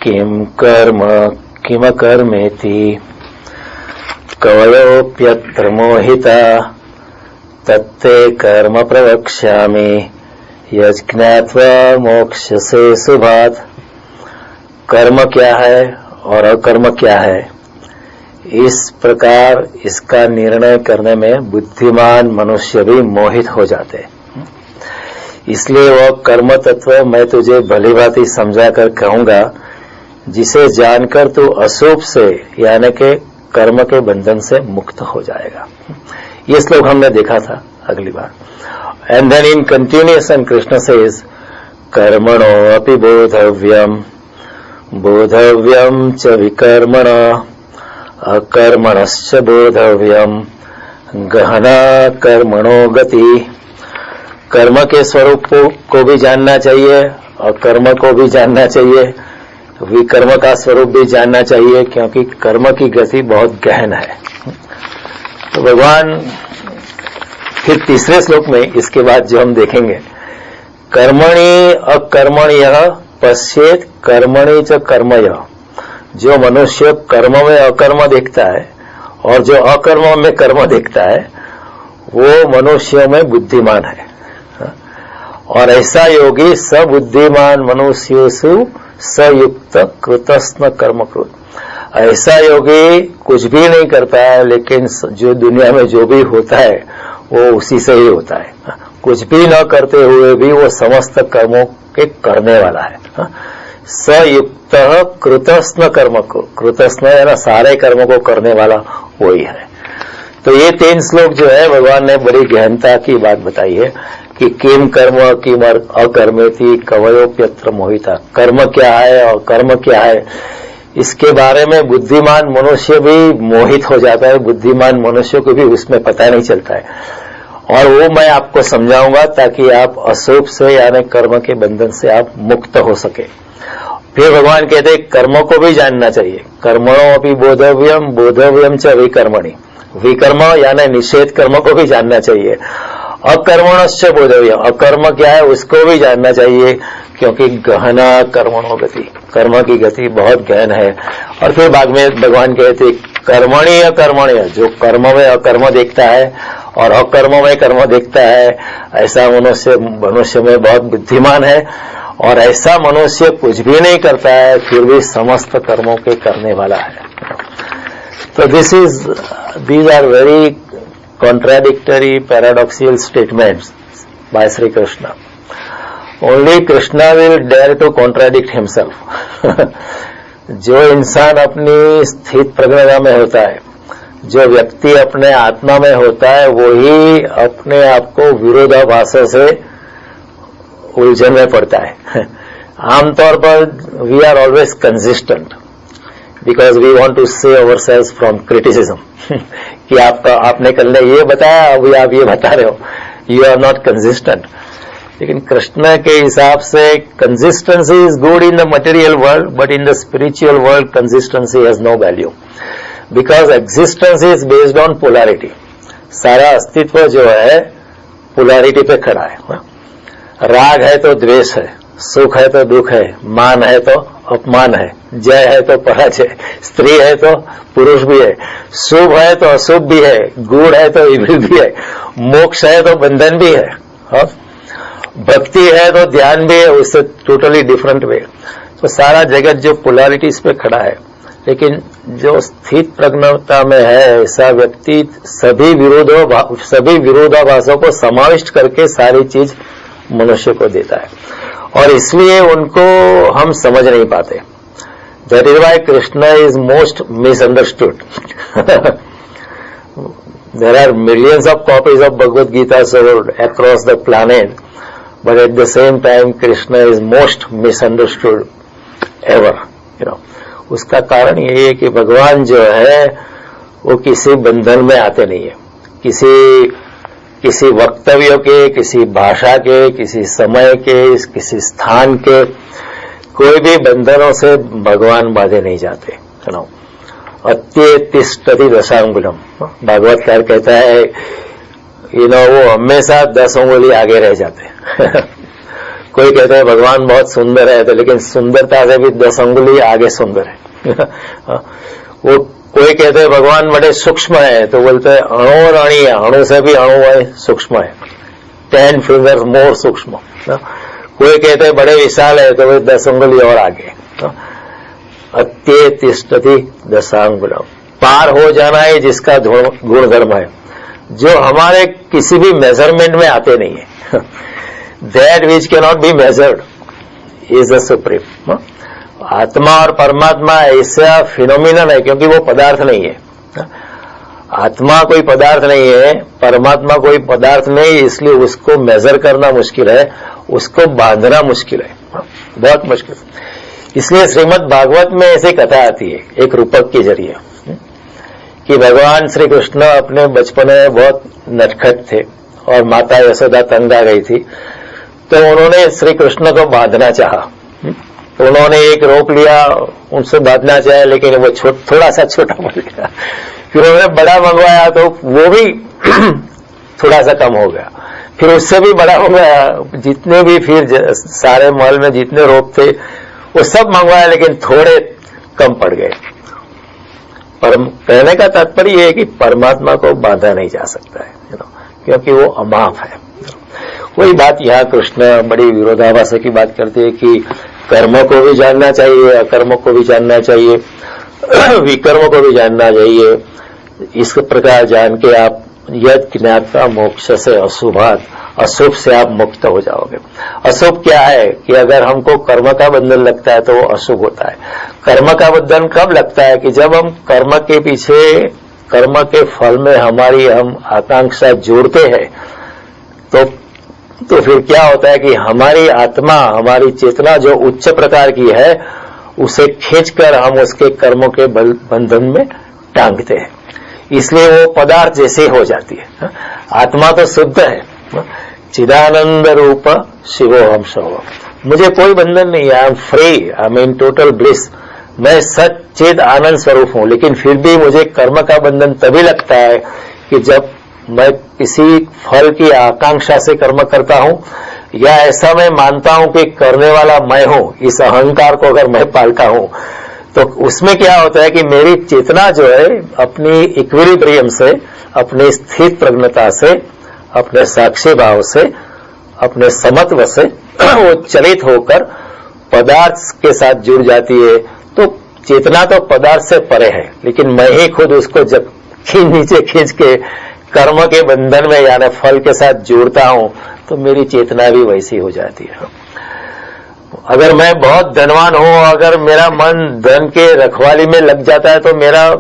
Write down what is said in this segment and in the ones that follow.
किम कर्म किमकर्मेति कवयोप्यत्र मोहिता तत्ते कर्म प्रवक्ष्यामि यज्ञात्वा मोक्षसे शुभात्। कर्म क्या है और अकर्म क्या है, इस प्रकार इसका निर्णय करने में बुद्धिमान मनुष्य भी मोहित हो जाते। इसलिए वह कर्म तत्व मैं तुझे भली भांति समझा कर कहूंगा, जिसे जानकर तू अशुभ से यानी के कर्म के बंधन से मुक्त हो जाएगा। ये श्लोक हमने देखा था अगली बार। And then in continuation Krishna says कर्मणो अपि बोधव्यम बोधव्यम च विकर्मण अकर्मणश्च बोधव्यम गहना कर्मणो गति। कर्म के स्वरूप को भी जानना चाहिए और कर्म को भी जानना चाहिए, विकर्म का स्वरूप भी जानना चाहिए, क्योंकि कर्म की गति बहुत गहन है। तो भगवान फिर तीसरे श्लोक में इसके बाद जो हम देखेंगे, कर्मणि अकर्मण्यः पश्येत कर्मणि च कर्मयः। जो मनुष्य कर्म में अकर्म देखता है और जो अकर्म में कर्म देखता है वो मनुष्यों में बुद्धिमान है। और ऐसा योगी सबुद्धिमान मनुष्योसु सयुक्त कृतस्न कर्मकृत। ऐसा योगी कुछ भी नहीं करता है, लेकिन जो दुनिया में जो भी होता है वो उसी से ही होता है। कुछ भी न करते हुए भी वो समस्त कर्मों के करने वाला है। सयुक्त कृतस्न कर्म को, कृतस्न है ना, सारे कर्मों को करने वाला वही है। तो ये 3 श्लोक जो है भगवान ने बड़ी गहनता की बात बताई है कि किम कर्म किम अकर्मेति कवयोप्यत्र मोहिता। कर्म क्या है और कर्म क्या है, इसके बारे में बुद्धिमान मनुष्य भी मोहित हो जाता है। बुद्धिमान मनुष्य को भी उसमें पता नहीं चलता है, और वो मैं आपको समझाऊंगा ताकि आप अशुभ से यानी कर्म के बंधन से आप मुक्त हो सके। फिर भगवान कहते हैं कर्मों को भी जानना चाहिए। कर्मणो अपि बोधव्यम बोधव्यम च विकर्मणि। विकर्म यानी निषेध कर्म को भी जानना चाहिए। अकर्मणश्च बोधव्यम, अकर्म क्या है उसको भी जानना चाहिए, क्योंकि गहना कर्मणो गति, कर्म की गति बहुत गहन है। और फिर बाद में भगवान कहते कर्मणि अकर्मण्य, जो कर्म में अकर्म देखता है और अकर्म में कर्म देखता है, ऐसा मनुष्य में बहुत बुद्धिमान है। और ऐसा मनुष्य कुछ भी नहीं करता है फिर भी समस्त कर्मों के करने वाला है। तो these are very contradictory paradoxical statements by Sri Krishna. Only Krishna will dare to contradict himself. जो इंसान अपनी स्थित प्रज्ञता में होता है, जो व्यक्ति अपने आत्मा में होता है, वही अपने आप को विरोधाभासों से उलझन में पड़ता है। आमतौर पर we are always consistent because we want to save ourselves from criticism कि आपने कल ये बताया, अभी आप ये बता रहे हो, यू आर नॉट कंसिस्टेंट। लेकिन कृष्ण के हिसाब से consistency is good in the material world, but in the spiritual world consistency has no value, because existence is based on polarity. सारा अस्तित्व जो है पोलैरिटी पे खड़ा है। राग है तो द्वेष है, सुख है तो दुख है, मान है तो अपमान है, जय है तो पराजय, स्त्री है तो पुरुष भी है, शुभ है तो अशुभ भी है, गुड है तो इविल भी है, मोक्ष है तो बंधन भी है, भक्ति है तो ध्यान भी है, उससे टोटली डिफरेंट वे। तो सारा जगत जो पोलैरिटीज पे खड़ा है, लेकिन जो स्थित प्रज्ञता में है ऐसा व्यक्ति सभी विरोधाभासों को समाविष्ट करके सारी चीज मनुष्य को देता है, और इसलिए उनको हम समझ नहीं पाते। That is why Krishna is most misunderstood. There are millions of copies of Bhagavad Gita sold across the planet, but at the same time Krishna is most misunderstood ever. उसका कारण ये है कि भगवान जो है वो किसी बंधन में आते नहीं है, किसी वक्तव्य के, किसी भाषा के, किसी समय के, किसी स्थान के, कोई भी बंधनों से भगवान बांधे नहीं जाते। अत्यतिष्ठति दशांगुलम, भागवतकार कहता है वो हमेशा 10 उंगली आगे रह जाते। कोई कहते हैं भगवान बहुत सुंदर है, तो लेकिन सुंदरता से भी 10 अंगुली आगे सुंदर है। वो कोई कहते हैं भगवान बड़े सूक्ष्म है, तो बोलते हैं अणु और अणी है, अणु से भी अणु है, सूक्ष्म है, 10 फिंगर्स मोर सूक्ष्म। कोई कहते हैं बड़े विशाल है, तो वो 10 अंगुली और आगे। अत्ये तिष्ठति दशांगुलम, पार हो जाना है जिसका गुण धर्म है, जो हमारे किसी भी मेजरमेंट में आते नहीं है। That which can not be measured is the supreme. आत्मा और परमात्मा ऐसा फिनोमिनन है, क्योंकि वो पदार्थ नहीं है। आत्मा कोई पदार्थ नहीं है, परमात्मा कोई पदार्थ नहीं, इसलिए उसको मेजर करना मुश्किल है, उसको बांधना मुश्किल है, बहुत मुश्किल। इसलिए श्रीमद् भागवत में ऐसी कथा आती है एक रूपक के जरिए कि भगवान श्री कृष्ण अपने बचपन में बहुत नटखट थे और माता यशोदा तंग आ गई थी, तो उन्होंने श्री कृष्ण को बांधना चाहा। तो उन्होंने एक रोप लिया, उनसे बांधना चाहा, लेकिन वो थोड़ा सा छोटा पड़ गया। फिर उन्होंने बड़ा मंगवाया, तो वो भी थोड़ा सा कम हो गया। फिर उससे भी बड़ा हो गया, जितने भी फिर सारे महल में जितने रोप थे वो सब मंगवाया, लेकिन थोड़े कम पड़ गए। पर कहने का तात्पर्य यह है कि परमात्मा को बांधा नहीं जा सकता है, क्योंकि वो अमाप है। वही बात यहाँ कृष्ण बड़ी विरोधाभास की बात करते हैं कि कर्म को भी जानना चाहिए, अकर्म को भी जानना चाहिए, विकर्म को भी जानना चाहिए। इस प्रकार जान के आप यद ज्ञाता मोक्ष से अशुभात, अशुभ से आप मुक्त हो जाओगे। अशुभ क्या है कि अगर हमको कर्म का बंधन लगता है तो वो अशुभ होता है। कर्म का बंधन कब लगता है कि जब हम कर्म के पीछे, कर्म के फल में हम आकांक्षा जोड़ते हैं, तो फिर क्या होता है कि हमारी आत्मा, हमारी चेतना जो उच्च प्रकार की है, उसे खींचकर हम उसके कर्मों के बंधन में टांगते हैं, इसलिए वो पदार्थ जैसे हो जाती है। आत्मा तो शुद्ध है, चिदानंद रूप शिवो हम शव, मुझे कोई बंधन नहीं है, I am free, I am in total bliss, मैं सच्चिद आनंद स्वरूप हूं। लेकिन फिर भी मुझे कर्म का बंधन तभी लगता है कि जब मैं किसी फल की आकांक्षा से कर्म करता हूं, या ऐसा मैं मानता हूं कि करने वाला मैं हूं, इस अहंकार को अगर मैं पालता हूं, तो उसमें क्या होता है कि मेरी चेतना जो है अपनी इक्विलिब्रियम से, अपनी स्थित प्रज्ञता से, अपने साक्षी भाव से, अपने समत्व से वो चलित होकर पदार्थ के साथ जुड़ जाती है। तो चेतना तो पदार्थ से परे है, लेकिन मैं ही खुद उसको जब नीचे खींच के कर्म के बंधन में यानी फल के साथ जोड़ता हूं, तो मेरी चेतना भी वैसी हो जाती है। अगर मैं बहुत धनवान हूं, अगर मेरा मन धन के रखवाली में लग जाता है, तो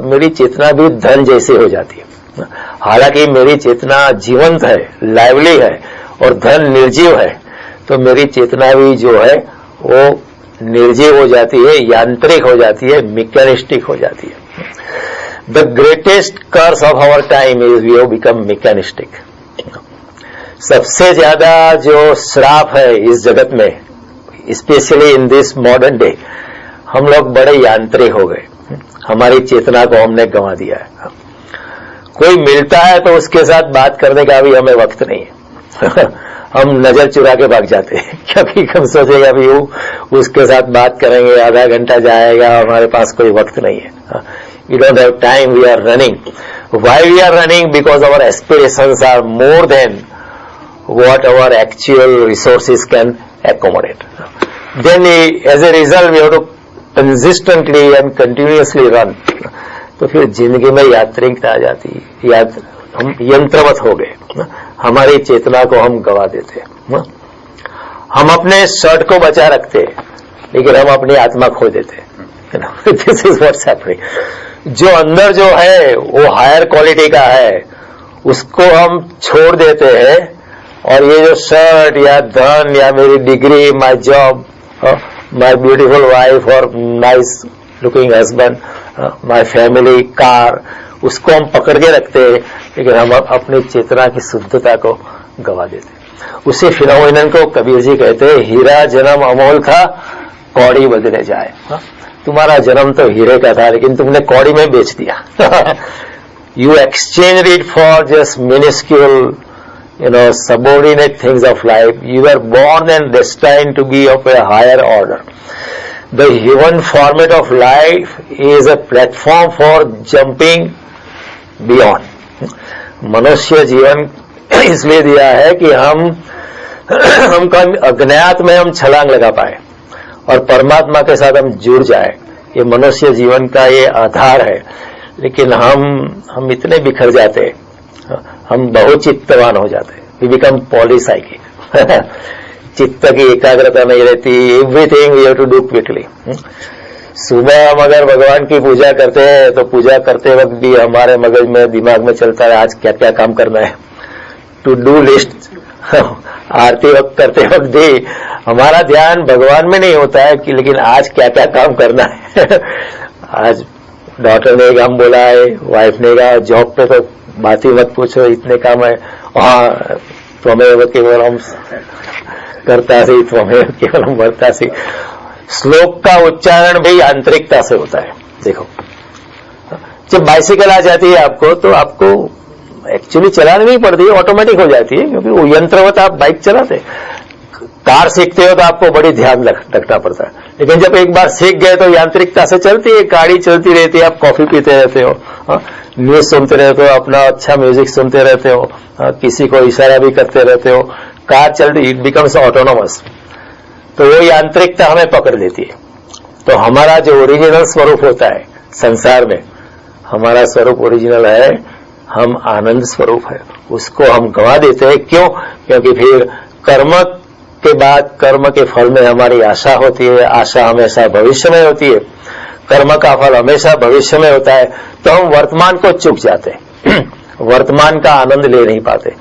मेरी चेतना भी धन जैसी हो जाती है। हालांकि मेरी चेतना जीवंत है, लाइवली है, और धन निर्जीव है, तो मेरी चेतना भी जो है वो निर्जीव हो जाती है, यांत्रिक हो जाती है, मैकेनिस्टिक हो जाती है। The greatest curse of our time is we have become mechanistic. सबसे ज्यादा जो श्राप है इस जगत में, specially in this modern day, हम लोग बड़े यांत्रिक हो गए, हमारी चेतना को हमने गंवा दिया है। कोई मिलता है तो उसके साथ बात करने का भी हमें वक्त नहीं है। हम नजर चुरा के भाग जाते हैं, क्योंकि हम सोचेंगे अभी उसके साथ बात करेंगे, आधा घंटा जाएगा, हमारे पास कोई वक्त नहीं है। We don't have time, we are running. Why we are running? Because our aspirations are more than what our actual resources can accommodate. Then as a result we have to consistently and continuously run. तो फिर जिंदगी में यात्रिकता आ जाती है, हम यंत्रवत हो गए, हमारी चेतना को हम गवा देते हैं। हम अपने शर्ट को बचा रखते हैं, लेकिन हम अपनी आत्मा खो देते हैं। This is what's happening. जो अंदर जो है वो हायर क्वालिटी का है, उसको हम छोड़ देते हैं, और ये जो शर्ट या धन या मेरी डिग्री, my job, my beautiful wife और nice looking husband, my family, car, उसको हम पकड़ के रखते हैं, लेकिन हम अपनी चेतना की शुद्धता को गवा देते हैं। उसी फिनोमिनन को कबीर जी कहते हैं, हीरा जन्म अमोल था, कौड़ी बदले जाए। तुम्हारा जन्म तो हीरे का था, लेकिन तुमने कौड़ी में बेच दिया। You exchange it for just minuscule subordinate things of life. You were born and destined to be of a higher order. The human format of life is a platform for jumping beyond. मनुष्य जीवन इसलिए दिया है कि हमको अज्ञात में हम छलांग लगा पाए और परमात्मा के साथ हम जुड़ जाए. ये मनुष्य जीवन का ये आधार है. लेकिन हम इतने बिखर जाते हैं, हम बहुत चित्तवान हो जाते हैं. We become polypsychic. चित्त की एकाग्रता नहीं रहती. Everything we have to do quickly. सुबह हम अगर भगवान की पूजा करते हैं तो पूजा करते वक्त भी हमारे मगज में दिमाग में चलता है आज क्या क्या काम करना है. To do list. आरती वक्त करते वक्त भी हमारा ध्यान भगवान में नहीं होता है कि लेकिन आज क्या क्या काम करना है. आज डॉटर ने काम बोला है, वाइफ ने कहा जॉब पे तो बात ही मत पूछो, इतने काम है. वहां त्वमेव केवलम कर्तासि त्वमेव केवलम वर्तासि. श्लोक का उच्चारण भी आंतरिकता से होता है. देखो, जब बाइसिकल आ जाती है आपको तो आपको एक्चुअली चलानी नहीं पड़ती है, ऑटोमेटिक हो जाती है क्योंकि वो यंत्रवत आप बाइक चलाते. कार सीखते हो तो आपको बड़ी ध्यान रखना पड़ता है. लेकिन जब एक बार सीख गए तो यांत्रिकता से चलती है, गाड़ी चलती रहती है. आप कॉफी पीते रहते हो, न्यूज सुनते रहते हो, अपना अच्छा म्यूजिक सुनते रहते हो, किसी को इशारा भी करते रहते हो. कार चलती, इट बिकम्स ऑटोनोमस. तो वो यांत्रिकता हमें पकड़ लेती है. तो हमारा जो ओरिजिनल स्वरूप होता है संसार में, हमारा स्वरूप ओरिजिनल है, हम आनंद स्वरूप है, उसको हम गंवा देते हैं. क्यों? क्योंकि फिर कर्म के बाद कर्म के फल में हमारी आशा होती है. आशा हमेशा भविष्य में होती है, कर्म का फल हमेशा भविष्य में होता है. तो हम वर्तमान को चूक जाते हैं. वर्तमान का आनंद ले नहीं पाते.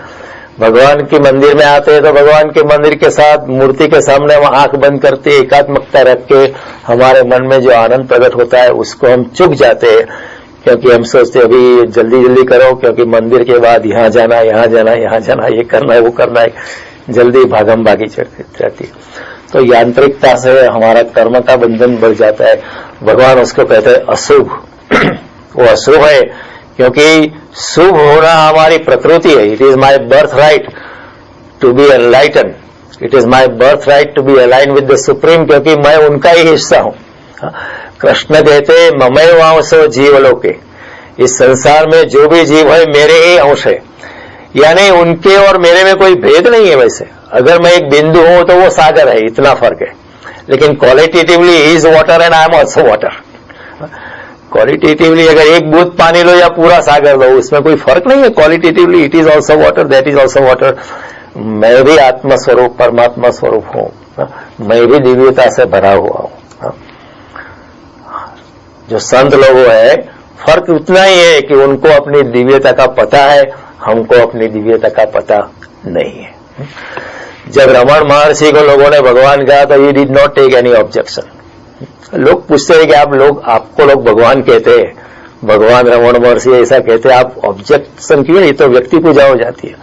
भगवान के मंदिर में आते हैं तो भगवान के मंदिर के साथ मूर्ति के सामने हम आंख बंद करते, एकात्मकता रख के हमारे मन में जो आनंद प्रकट होता है उसको हम चूक जाते हैं. क्योंकि हम सोचते अभी जल्दी जल्दी करो, क्योंकि मंदिर के बाद यहाँ जाना, यहाँ जाना, यहाँ जाना, ये करना है, वो करना है, जल्दी भागम भागी चढ़ती है. तो यांत्रिकता से हमारा कर्म का बंधन बढ़ जाता है. भगवान उसको कहते हैं अशुभ. वो अशुभ है क्योंकि शुभ होना हमारी प्रकृति है. It is my birth right to be enlighten. It is my birth right to be align with the supreme, क्योंकि मैं उनका ही हिस्सा हूं. कृष्ण कहते ममैव अंशो जीवलोके. इस संसार में जो भी जीव है मेरे ही अंश है. यानी उनके और मेरे में कोई भेद नहीं है. वैसे अगर मैं एक बिंदु हूं तो वो सागर है, इतना फर्क है. लेकिन qualitatively is water and I am also water. Qualitatively अगर एक बूंद पानी लो या पूरा सागर लो, उसमें कोई फर्क नहीं है. Qualitatively it is also water, that is also water. मैं भी आत्मस्वरूप परमात्मा स्वरूप हूं. मैं भी दिव्यता से भरा हुआ हूं. जो संत लोग है, फर्क उतना ही है कि उनको अपनी दिव्यता का पता है, हमको अपनी दिव्यता का पता नहीं है. जब रमण महर्षि को लोगों ने भगवान कहा तो he did not take any objection. लोग पूछते हैं कि आपको लोग भगवान कहते हैं, भगवान रमण महर्षि ऐसा कहते हैं, आप ऑब्जेक्शन क्यों? ये तो व्यक्ति पूजा हो जाती है.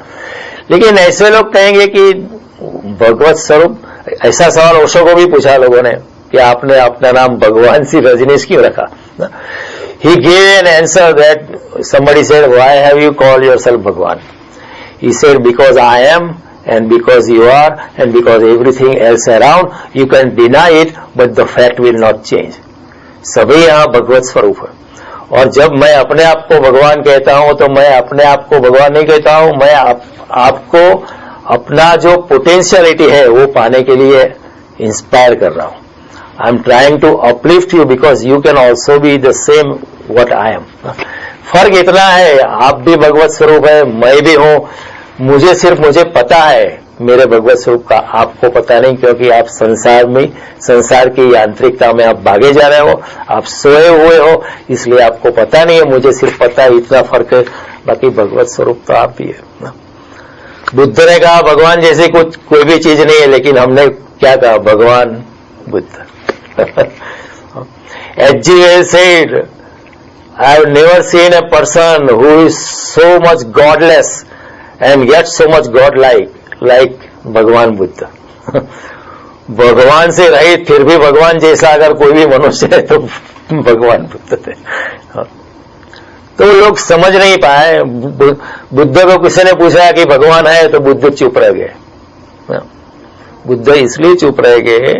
लेकिन ऐसे लोग कहेंगे कि भगवत स्वरूप. ऐसा सवाल ओशो को भी पूछा लोगों ने कि आपने अपना नाम भगवान श्री रजनीश क्यों रखा? He gave an answer that somebody said, why have you called yourself Bhagwan? He said, because I am and because you are and because everything else around, you can deny it but the fact will not change. सभी यहाँ भगवत स्वरूप है. और जब मैं अपने आप को भगवान कहता हूं तो मैं अपने आप को भगवान नहीं कहता हूं. मैं आपको अपना जो पोटेंशियलिटी है वो पाने के लिए इंस्पायर कर रहा हूं. I am trying to uplift you because you can also be the same what I am. फर्क इतना है, आप भी भगवत स्वरूप है, मैं भी हूं. मुझे पता है मेरे भगवत स्वरूप का, आपको पता नहीं, क्योंकि आप संसार की यांत्रिकता में आप भागे जा रहे हो, आप सोए हुए हो, इसलिए आपको पता नहीं है. मुझे सिर्फ पता है, इतना फर्क है. बाकी भगवत स्वरूप तो आप ही है. बुद्ध ने कहा भगवान जैसी कोई भी चीज नहीं है, लेकिन हमने क्या कहा? भगवान Buddha. H.G. Wells said, I have never seen a person who is so much godless and yet so much godlike like भगवान बुद्ध. भगवान से रहित फिर भी भगवान जैसा अगर कोई भी मनुष्य है तो भगवान बुद्ध थे. तो लोग समझ नहीं पाए। बुद्ध को किसी ने पूछा कि भगवान है, तो बुद्ध चुप रह गए। बुद्ध इसलिए चुप रह गए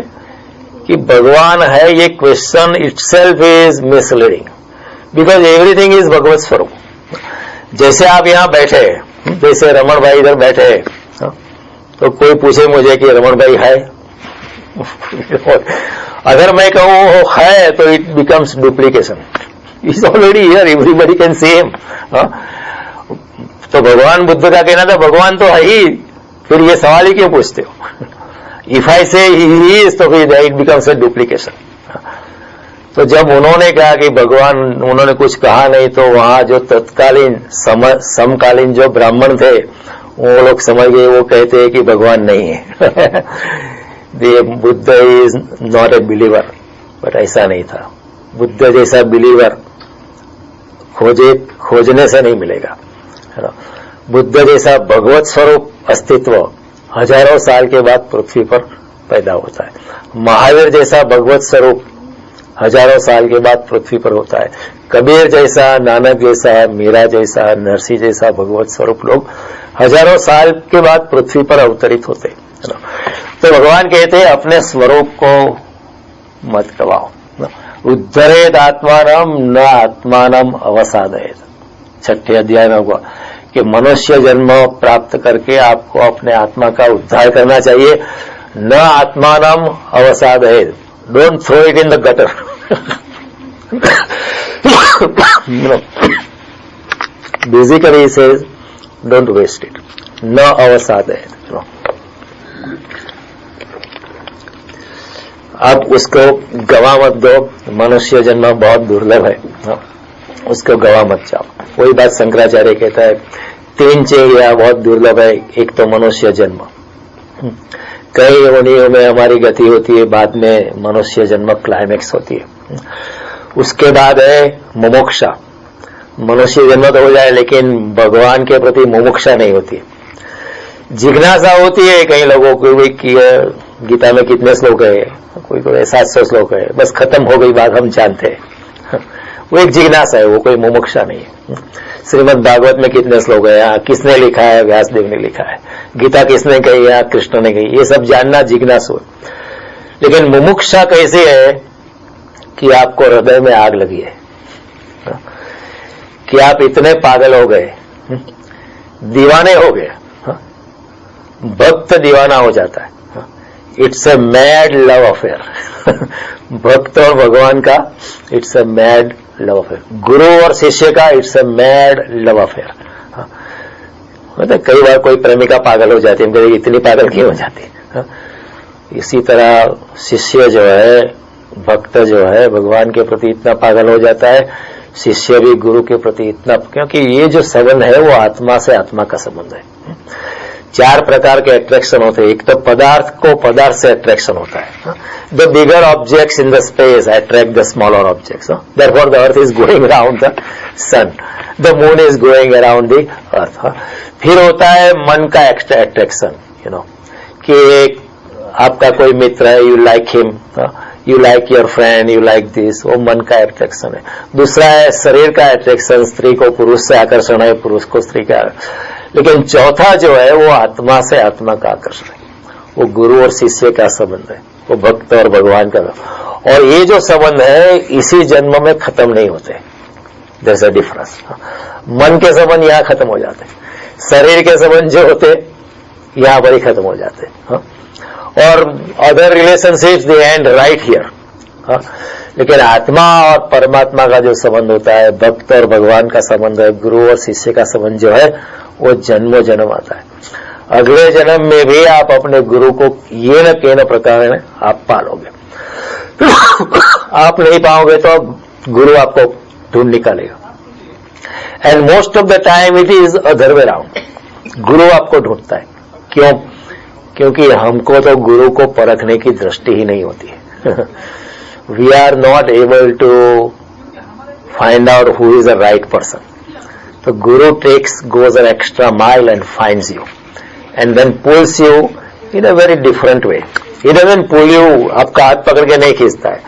कि भगवान है ये question itself is misleading, because everything is भगवत स्वरूप। जैसे आप यहां बैठे, जैसे रमन भाई इधर बैठे, तो कोई पूछे मुझे कि रमन भाई है, अगर मैं कहूं वो है तो it becomes duplication. Is already here, everybody can see him. तो भगवान बुद्ध का कहना था भगवान तो है ही, फिर ये सवाल ही क्यों पूछते हो? इफ आई से ही इज, तो फिर इट बिकम्स ए डुप्लीकेशन। तो जब उन्होंने कहा कि भगवान, उन्होंने कुछ कहा नहीं, तो वहां जो तत्कालीन समकालीन जो ब्राह्मण थे वो लोग समझ गए, वो कहते हैं कि भगवान नहीं है। Buddha is not a believer, but ऐसा नहीं था। बुद्ध जैसा बिलीवर खोजने से नहीं मिलेगा। बुद्ध जैसा भगवत स्वरूप अस्तित्व हजारों साल के बाद पृथ्वी पर पैदा होता है। महावीर जैसा भगवत स्वरूप हजारों साल के बाद पृथ्वी पर होता है। कबीर जैसा, नानक जैसा, मीरा जैसा, नरसिंह जैसा भगवत स्वरूप लोग हजारों साल के बाद पृथ्वी पर अवतरित होते हैं। तो भगवान कहते हैं अपने स्वरूप को मत गवाओ। उद्धरेद आत्मानम न आत्मानम अवसादयेत। 6ठे अध्याय में हुआ कि मनुष्य जन्म प्राप्त करके आपको अपने आत्मा का उद्धार करना चाहिए। न आत्मानम अवसादयेत, don't throw it in the gutter. Basically says don't waste it, न अवसादयेत। आप उसको गवा मत दो। मनुष्य जन्म बहुत दुर्लभ है, उसको गवा मत जाओ। वही बात शंकराचार्य कहता है, 3 चीज बहुत दुर्लभ है। एक तो मनुष्य जन्म, कई योनियों में हमारी गति होती है, बाद में मनुष्य जन्म क्लाइमेक्स होती है। उसके बाद है मुमुक्षा। मनुष्य जन्म तो हो जाए लेकिन भगवान के प्रति मुमुक्षा नहीं होती। जिज्ञासा होती है कई लोगों को भी कि गीता में कितने श्लोक है, कोई 700 श्लोक है, बस खत्म हो गई बात, हम जानते हैं। वो एक जिज्ञासा है, वो कोई मुमुक्षा नहीं है। श्रीमद् भागवत में कितने श्लोक है, किसने लिखा है, व्यासदेव ने लिखा है। गीता किसने कही, या कृष्ण ने कही, ये सब जानना जिज्ञासु है। लेकिन मुमुक्षा कैसी है कि आपको हृदय में आग लगी है, कि आप इतने पागल हो गए, दीवाने हो गए। भक्त दीवाना हो जाता है। It's a mad love affair. भक्त और भगवान का it's a mad love affair. गुरु और शिष्य का it's a mad love affair. मतलब कई बार कोई प्रेमिका पागल हो जाती है, इतनी पागल क्यों हो जाती है? इसी तरह शिष्य जो है, भक्त जो है, भगवान के प्रति इतना पागल हो जाता है, शिष्य भी गुरु के प्रति इतना, क्योंकि ये जो संबंध है वो आत्मा से आत्मा का संबंध है। 4 प्रकार के अट्रैक्शन होते हैं। एक तो पदार्थ को पदार्थ से अट्रैक्शन होता है। The bigger objects in the space attract the smaller objects. Therefore the earth is going around the sun, the moon is going around the earth. फिर होता है मन का अट्रैक्शन, कि आपका कोई मित्र है, you like him, you like your friend, you like this, वो मन का अट्रैक्शन है। दूसरा है शरीर का अट्रैक्शन, स्त्री को पुरुष से आकर्षण है, पुरुष को स्त्री का। लेकिन चौथा जो है वो आत्मा से आत्मा का आकर्षण है, वो गुरु और शिष्य का संबंध है, वो भक्त और भगवान का। और ये जो संबंध है इसी जन्म में खत्म नहीं होते। There is a difference. मन के संबंध यहां खत्म हो जाते, शरीर के संबंध जो होते यहां पर ही खत्म हो जाते, और other relationships they and right here. लेकिन आत्मा और परमात्मा का जो संबंध होता है, भक्त और भगवान का संबंध है, गुरु और शिष्य का संबंध जो है, वो जन्मों जन्म आता है। अगले जन्म में भी आप अपने गुरु को ये न के न प्रकार में आप पालोगे। आप नहीं पाओगे तो गुरु आपको ढूंढ निकालेगा। And most of the time it is other way round. गुरु आपको ढूंढता है। क्यों? क्योंकि हमको तो गुरु को परखने की दृष्टि ही नहीं होती है। We are not able to find out who is the right person. तो guru goes an extra mile and finds you and then pulls you in a very different way. He doesn't pull you, आपका हाथ पकड़ के नहीं खींचता है।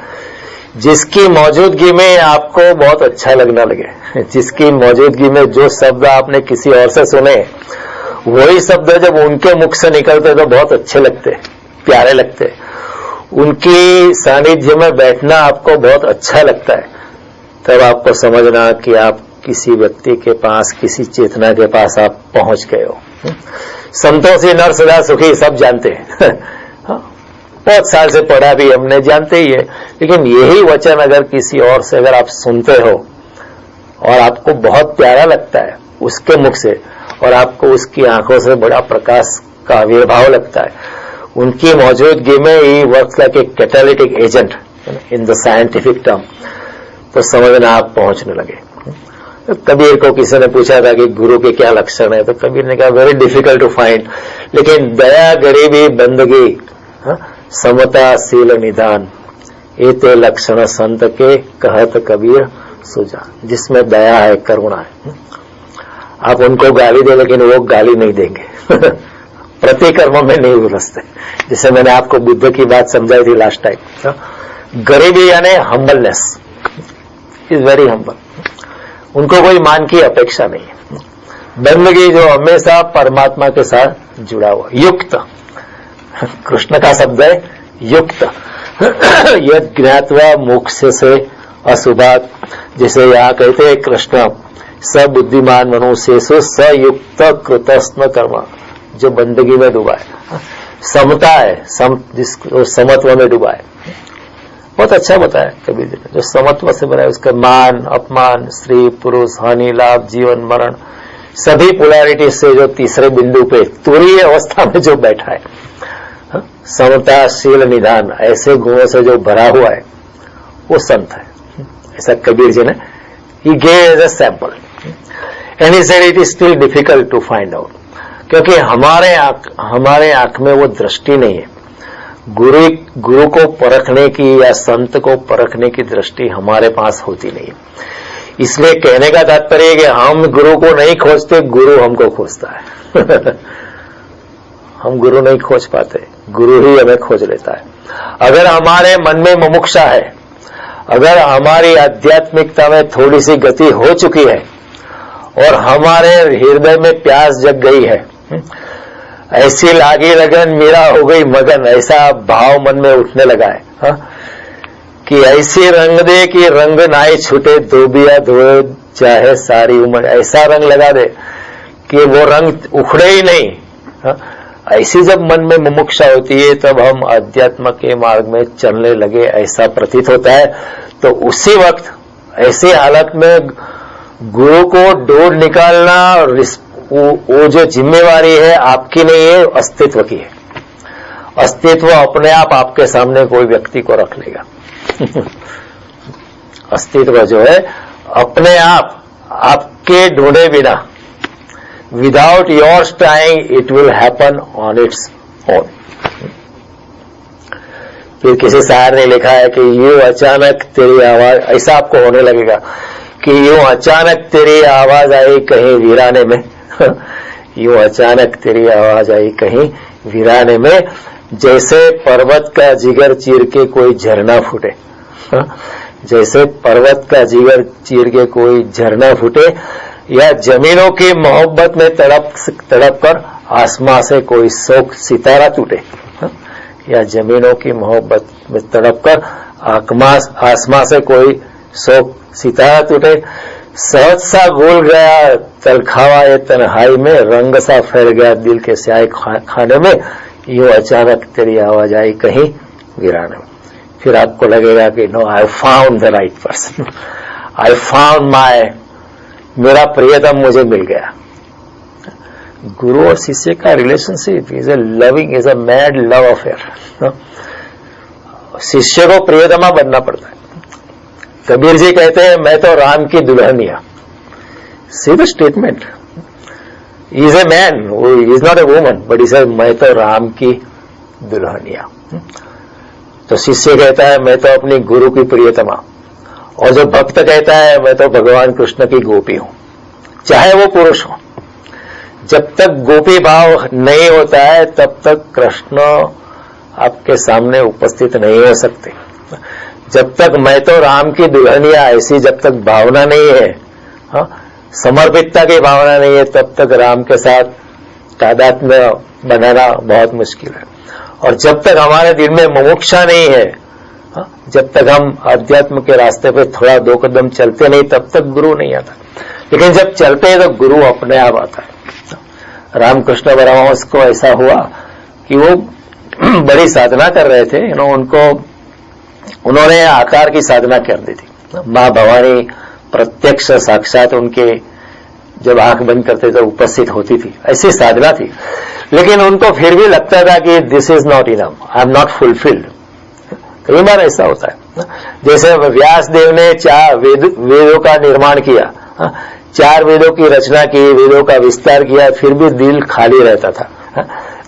जिसकी मौजूदगी में आपको बहुत अच्छा लगना लगे, जिसकी मौजूदगी में जो शब्द आपने किसी और से सुने, वही शब्द जब उनके मुख से निकलते तो बहुत अच्छे लगते, प्यारे लगते। उनकी सानिध्य में बैठना आपको बहुत अच्छा लगता है। तब आपको समझना कि आप किसी व्यक्ति के पास, किसी चेतना के पास आप पहुंच गए हो। संतोषी नर सदा सुखी सब जानते हैं, बहुत साल से पढ़ा भी हमने, जानते ही है। लेकिन यही वचन अगर किसी और से अगर आप सुनते हो और आपको बहुत प्यारा लगता है उसके मुख से, और आपको उसकी आंखों से बड़ा प्रकाश का आविर्भाव लगता है, उनकी मौजूदगी में he works like a catalytic agent in the scientific term, तो समझना आप पहुंचने लगे। कबीर को किसी ने पूछा था कि गुरु के क्या लक्षण है, तो कबीर ने कहा वेरी डिफिकल्ट टू फाइंड, लेकिन दया, गरीबी, बंदगी, समता, शील, निदान, ये ते लक्षण संत के कहत कबीर सुजान। जिसमें दया है, करुणा है। आप उनको गाली दे, लेकिन वो गाली नहीं देंगे प्रतिकर्म में नहीं उलझते। जैसे मैंने आपको बुद्ध की बात समझाई थी लास्ट टाइम। गरीबी यानी हम्बलनेस, इज वेरी हम्बल, उनको कोई मान की अपेक्षा नहीं है। बंदगी जो हमेशा परमात्मा के साथ जुड़ा हुआ, युक्त, कृष्ण का शब्द है युक्त। यद ज्ञात्वा मोक्ष से अशुभात, जैसे यहाँ कहते हैं कृष्ण सबुद्धिमान मनुष्येषु सयुक्त कृतस्न कर्म, जो बंदगी में डूबा है, समता है, जिसको समत्व में डूबा है। बहुत अच्छा बताया कबीर जी ने, जो समत्व से बनाया, उसका मान अपमान, स्त्री पुरुष, हानि लाभ, जीवन मरण, सभी पोलैरिटी से जो तीसरे बिंदु पे तुरीय अवस्था में जो बैठा है, समता, शील, निदान, ऐसे गुणों से जो भरा हुआ है, वो संत है। ऐसा कबीर जी ने he gave as a sample and he said it is still difficult to find out, क्योंकि हमारे आंख में वो दृष्टि नहीं है। गुरु को परखने की या संत को परखने की दृष्टि हमारे पास होती नहीं है। इसलिए कहने का तात्पर्य है कि हम गुरु को नहीं खोजते, गुरु हमको खोजता है हम गुरु नहीं खोज पाते, गुरु ही हमें खोज लेता है। अगर हमारे मन में मुमुक्षा है, अगर हमारी आध्यात्मिकता में थोड़ी सी गति हो चुकी है और हमारे हृदय में प्यास जग गई है, ऐसी लागी लगन मीरा हो गई मगन, ऐसा भाव मन में उठने लगा है कि ऐसी रंग दे कि रंग नाई छूटे, धोबिया धोए चाहे सारी उम्र, ऐसा रंग लगा दे कि वो रंग उखड़े ही नहीं। ऐसी जब मन में मुमुक्षा होती है तब हम अध्यात्म के मार्ग में चलने लगे, ऐसा प्रतीत होता है। तो उसी वक्त ऐसी हालत में गुरु को ढूंढ निकालना, वो जो जिम्मेवारी है आपकी नहीं है, अस्तित्व की है। अस्तित्व अपने आप आपके सामने कोई व्यक्ति को रख लेगा अस्तित्व जो है अपने आप आपके ढूंढे बिना, without yours trying, it will happen on its own. फिर किसी शायर ने लिखा है कि यूं अचानक तेरी आवाज, ऐसा आपको होने लगेगा कि यूं अचानक तेरी आवाज आई कहीं वीराने में यूं अचानक तेरी आवाज आई कहीं वीराने में, जैसे पर्वत का जिगर चीर के कोई झरना फूटे, जैसे पर्वत का जिगर चीर के कोई झरना फूटे, या जमीनों की मोहब्बत में तड़प कर आसमां से कोई शोक सितारा टूटे, या जमीनों की मोहब्बत में तड़प कर आसमां से कोई शोक सितारा टूटे। सहज सा घुल गया तलखावा ये तन्हाई में, रंग सा फैल गया दिल के स्याही खाने में, यूं अचानक तेरी आवाज आई कहीं वीराने में। फिर आपको लगेगा कि no, I found the right person, I found मेरा प्रियतम मुझे मिल गया। गुरु और शिष्य का relationship is a loving, is a mad love affair. शिष्य को प्रियतमा बनना पड़ता है। कबीर जी कहते हैं मैं तो राम की Dulhania. See the statement, is a man, is not a woman, but is मैं तो राम की दुल्हनिया। तो शिष्य कहता है मैं तो अपनी गुरु की प्रियतमा, और जो भक्त कहता है मैं तो भगवान कृष्ण की गोपी हूं, चाहे वो पुरुष हो। जब तक गोपी भाव नहीं होता है तब तक कृष्ण आपके सामने उपस्थित नहीं हो सकते। जब तक मैं तो राम की दुल्हनिया ऐसी जब तक भावना नहीं है, समर्पितता की भावना नहीं है, तब तक राम के साथ तादात्म्य बनाना बहुत मुश्किल है। और जब तक हमारे दिल में मुमुक्षा नहीं है, जब तक हम अध्यात्म के रास्ते पे थोड़ा 2 कदम चलते नहीं, तब तक गुरु नहीं आता। लेकिन जब चलते हैं तो गुरु अपने आप आता है। रामकृष्ण परमहंस को ऐसा हुआ कि वो बड़ी साधना कर रहे थे, उन्होंने आकार की साधना कर दी थी। मां भवानी प्रत्यक्ष साक्षात उनके जब आंख बंद करते तो उपस्थित होती थी, ऐसी साधना थी। लेकिन उनको फिर भी लगता था कि this is not enough, I am not fulfilled. कई बार ऐसा होता है। जैसे व्यास देव ने 4 वेदों का निर्माण किया, 4 वेदों की रचना की, वेदों का विस्तार किया, फिर भी दिल खाली रहता था।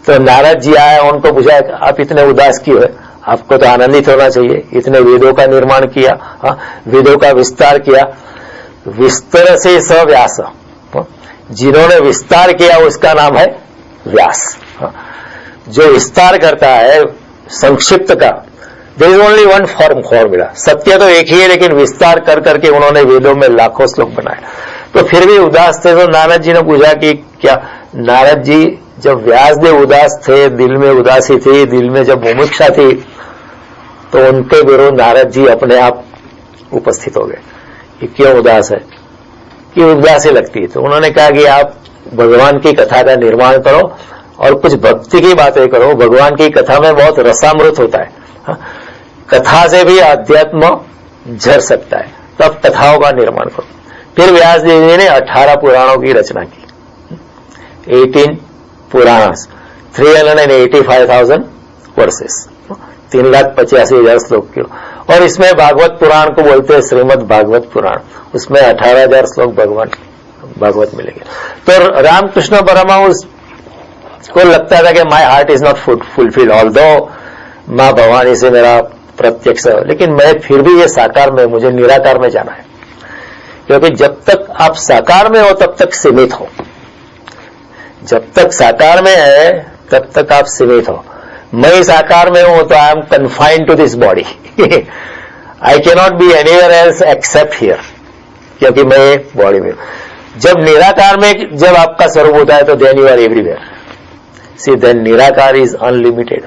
तो नारद जी आए, उनको पूछा आप इतने उदास क्यों है, आपको तो आनंदित होना चाहिए, इतने वेदों का निर्माण किया, वेदों का विस्तार किया। विस्तार से स व्यास, जिन्होंने विस्तार किया उसका नाम है व्यास। जो विस्तार करता है संक्षिप्त का, there is only one formula, सत्य तो एक ही है, लेकिन विस्तार कर करके उन्होंने वेदों में लाखों श्लोक बनाए। तो फिर भी उदास थे, तो नारद जी ने पूछा कि क्या नारद जी, जब व्यासदेव उदास थे, दिल में उदासी थी, दिल में जब मुमुक्षा थी, तो उनके विरुद्ध नारद जी अपने आप उपस्थित हो गए कि क्यों उदास है, कि उदासी लगती है। तो उन्होंने कहा कि आप भगवान की कथा का निर्माण करो और कुछ भक्ति की बातें करो। भगवान की कथा में बहुत रसामृत होता है, कथा से भी अध्यात्म झर सकता है, तब कथाओं का निर्माण करो। फिर व्यास जी ने 18 पुराणों की रचना की, 18 पुराणास, 385,000 वर्सेस, 3,85,000 श्लोक की। और इसमें भागवत पुराण को बोलते हैं श्रीमद् भागवत पुराण, उसमें 18,000 श्लोक भगवान भागवत मिलेंगे। तो रामकृष्ण परमहंस को लगता था कि my heart is not fulfilled, although मां भवानी से मेरा प्रत्यक्ष, लेकिन मैं फिर भी ये साकार में, मुझे निराकार में जाना है। क्योंकि जब तक आप साकार में हो तब तक सीमित हो, जब तक साकार में है तब तक आप सीमित हो। मैं साकार में हूं तो I am confined to this body, I cannot be anywhere else except here, क्योंकि मैं बॉडी में। जब निराकार में जब आपका स्वरूप होता है तो then you are everywhere. See then nirakar is unlimited.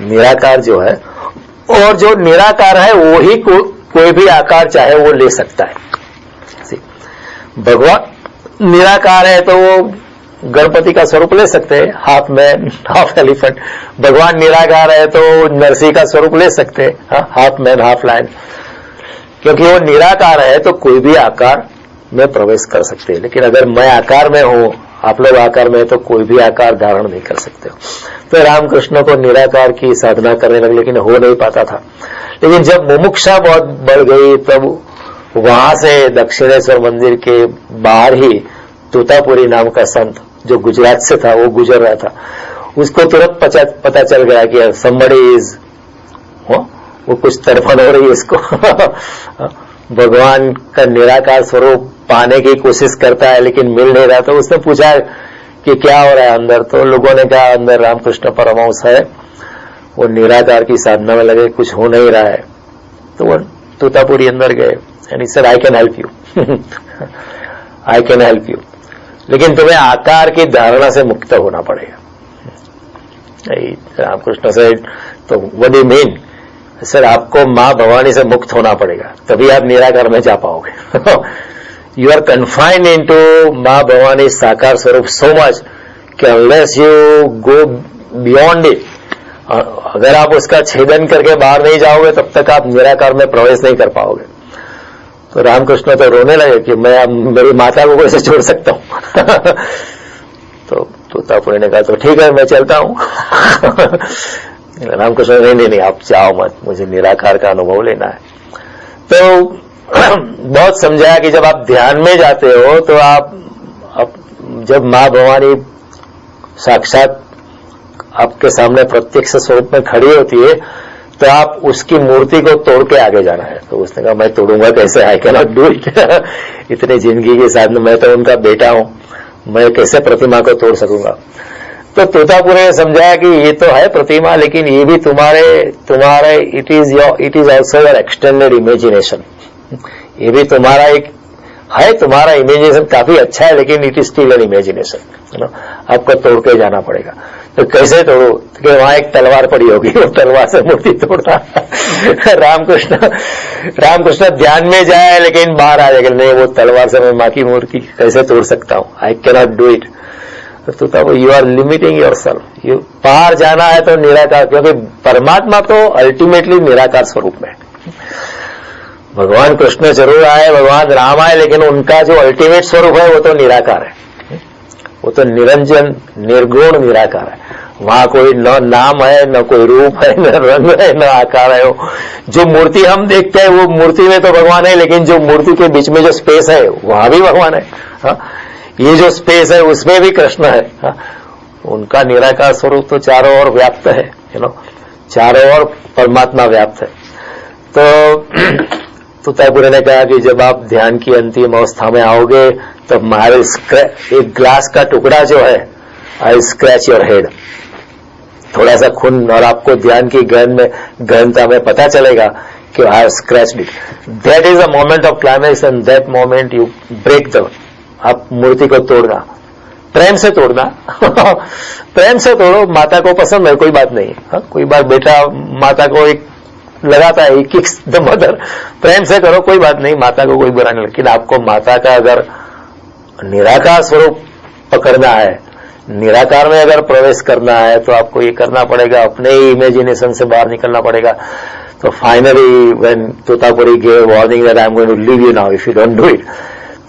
निराकार जो है, और जो निराकार है वो ही कोई भी आकार चाहे वो ले सकता है। भगवान निराकार है तो वो गणपति का स्वरूप ले सकते हैं, हाफ मैन हाफ एलिफेंट। भगवान निराकार है तो नरसिंह का स्वरूप ले सकते हैं, हाफ मैन हाफ लायन। क्योंकि वो निराकार है तो कोई भी आकार में प्रवेश कर सकते हैं। लेकिन अगर मैं आकार में हूं, आप लोग आकार में, तो कोई भी आकार धारण नहीं कर सकते। तो रामकृष्ण को निराकार की साधना करने लगे, लेकिन हो नहीं पाता था। लेकिन जब मुमुक्षा बहुत बढ़ गई, तब वहां से दक्षिणेश्वर मंदिर के बाहर ही तोतापुरी नाम का संत, जो गुजरात से था, वो गुजर रहा था। उसको तुरंत पता चल गया कि somebody is, वो कुछ तड़फन हो रही है इसको भगवान का निराकार स्वरूप पाने की कोशिश करता है लेकिन मिल नहीं रहा। तो उसने पूछा कि क्या हो रहा है अंदर, तो लोगों ने कहा अंदर रामकृष्ण परमहंस है, वो निराकार की साधना में लगे, कुछ हो नहीं रहा है। तो वो तोतापुरी अंदर गए and he said I can help you, I can help you, लेकिन तुम्हें आकार की धारणा से मुक्त होना पड़ेगा। रामकृष्ण से तो what do you mean? Sir आपको मां भवानी से मुक्त होना पड़ेगा, तभी आप निराकार में जा पाओगे। You are confined in to Maa Bhavani sakar swaroop so much कि unless you go beyond it, अगर आप उसका छेदन करके बाहर नहीं जाओगे तब तक आप निराकार में प्रवेश नहीं कर पाओगे। तो रामकृष्ण तो रोने लगे कि मैं अब मेरी माता को कैसे छोड़ सकता हूं। तो तोतापुरी ने कहा तो ठीक है मैं चलता हूं। रामकृष्ण नहीं आप जाओ मत, मुझे निराकार का अनुभव लेना है। तो बहुत समझाया कि जब आप ध्यान में जाते हो तो आप जब मां भवानी साक्षात आपके सामने प्रत्यक्ष स्वरूप में खड़ी होती है तो आप उसकी मूर्ति को तोड़ के आगे जाना है। तो उसने कहा मैं तोड़ूंगा कैसे, I can not do it. इतनी जिंदगी के साथ मैं तो उनका बेटा हूं, मैं कैसे प्रतिमा को तोड़ सकूंगा। तो तोतापुरी ने समझाया कि ये तो है प्रतिमा, लेकिन ये भी तुम्हारे it is also your extended imagination. ये भी तुम्हारा एक है, तुम्हारा इमेजिनेशन काफी अच्छा है, लेकिन it is still an imagination. आपको तोड़ के जाना पड़ेगा। तो कैसे तोड़ो? कि वहां एक तलवार पड़ी होगी, वो तलवार से मूर्ति तोड़ना। रामकृष्ण ध्यान में जाए लेकिन बाहर आ जाएगा, नहीं वो तलवार से मैं मां की मूर्ति कैसे तोड़ सकता हूं, आई कैनॉट डू इट। तो तब you are limiting yourself. You बाहर जाना है तो निराकार, क्योंकि परमात्मा तो अल्टीमेटली निराकार स्वरूप में। भगवान कृष्ण जरूर आए, भगवान राम आए, लेकिन उनका जो अल्टीमेट स्वरूप है वो तो निराकार है, वो तो निरंजन निर्गुण निराकार है। वहां कोई न नाम है, न कोई रूप है, न रंग है, न आकार है। जो मूर्ति हम देखते हैं वो मूर्ति में तो भगवान है, लेकिन जो मूर्ति के बीच में जो स्पेस है वहां भी भगवान है। हा? ये जो स्पेस है उसमें भी कृष्ण है। हा? उनका निराकार स्वरूप तो चारों ओर व्याप्त है, चारों ओर परमात्मा व्याप्त है। तो तैपुरी ने कहा कि जब आप ध्यान की अंतिम अवस्था में आओगे तब मारे एक ग्लास का टुकड़ा जो है, आई स्क्रैच योर हेड, थोड़ा सा खून, और आपको ध्यान की गहनता में पता चलेगा कि I have scratched it. That is a moment of climax and that moment you break the, आप मूर्ति को तोड़ना, प्रेम से तोड़ना। प्रेम से तोड़ो, माता को पसंद है कोई बात नहीं। हा? कोई बार बेटा माता को एक लगाता है, किक्स द मदर, प्रेम से करो कोई बात नहीं, माता को कोई बुरा नहीं। लेकिन आपको माता का अगर निराकार स्वरूप पकड़ना है, निराकार में अगर प्रवेश करना है, तो आपको ये करना पड़ेगा, अपने ही इमेजिनेशन से बाहर निकलना पड़ेगा। तो finally when Totapuri gave warning that I am going to leave you now if you don't do it,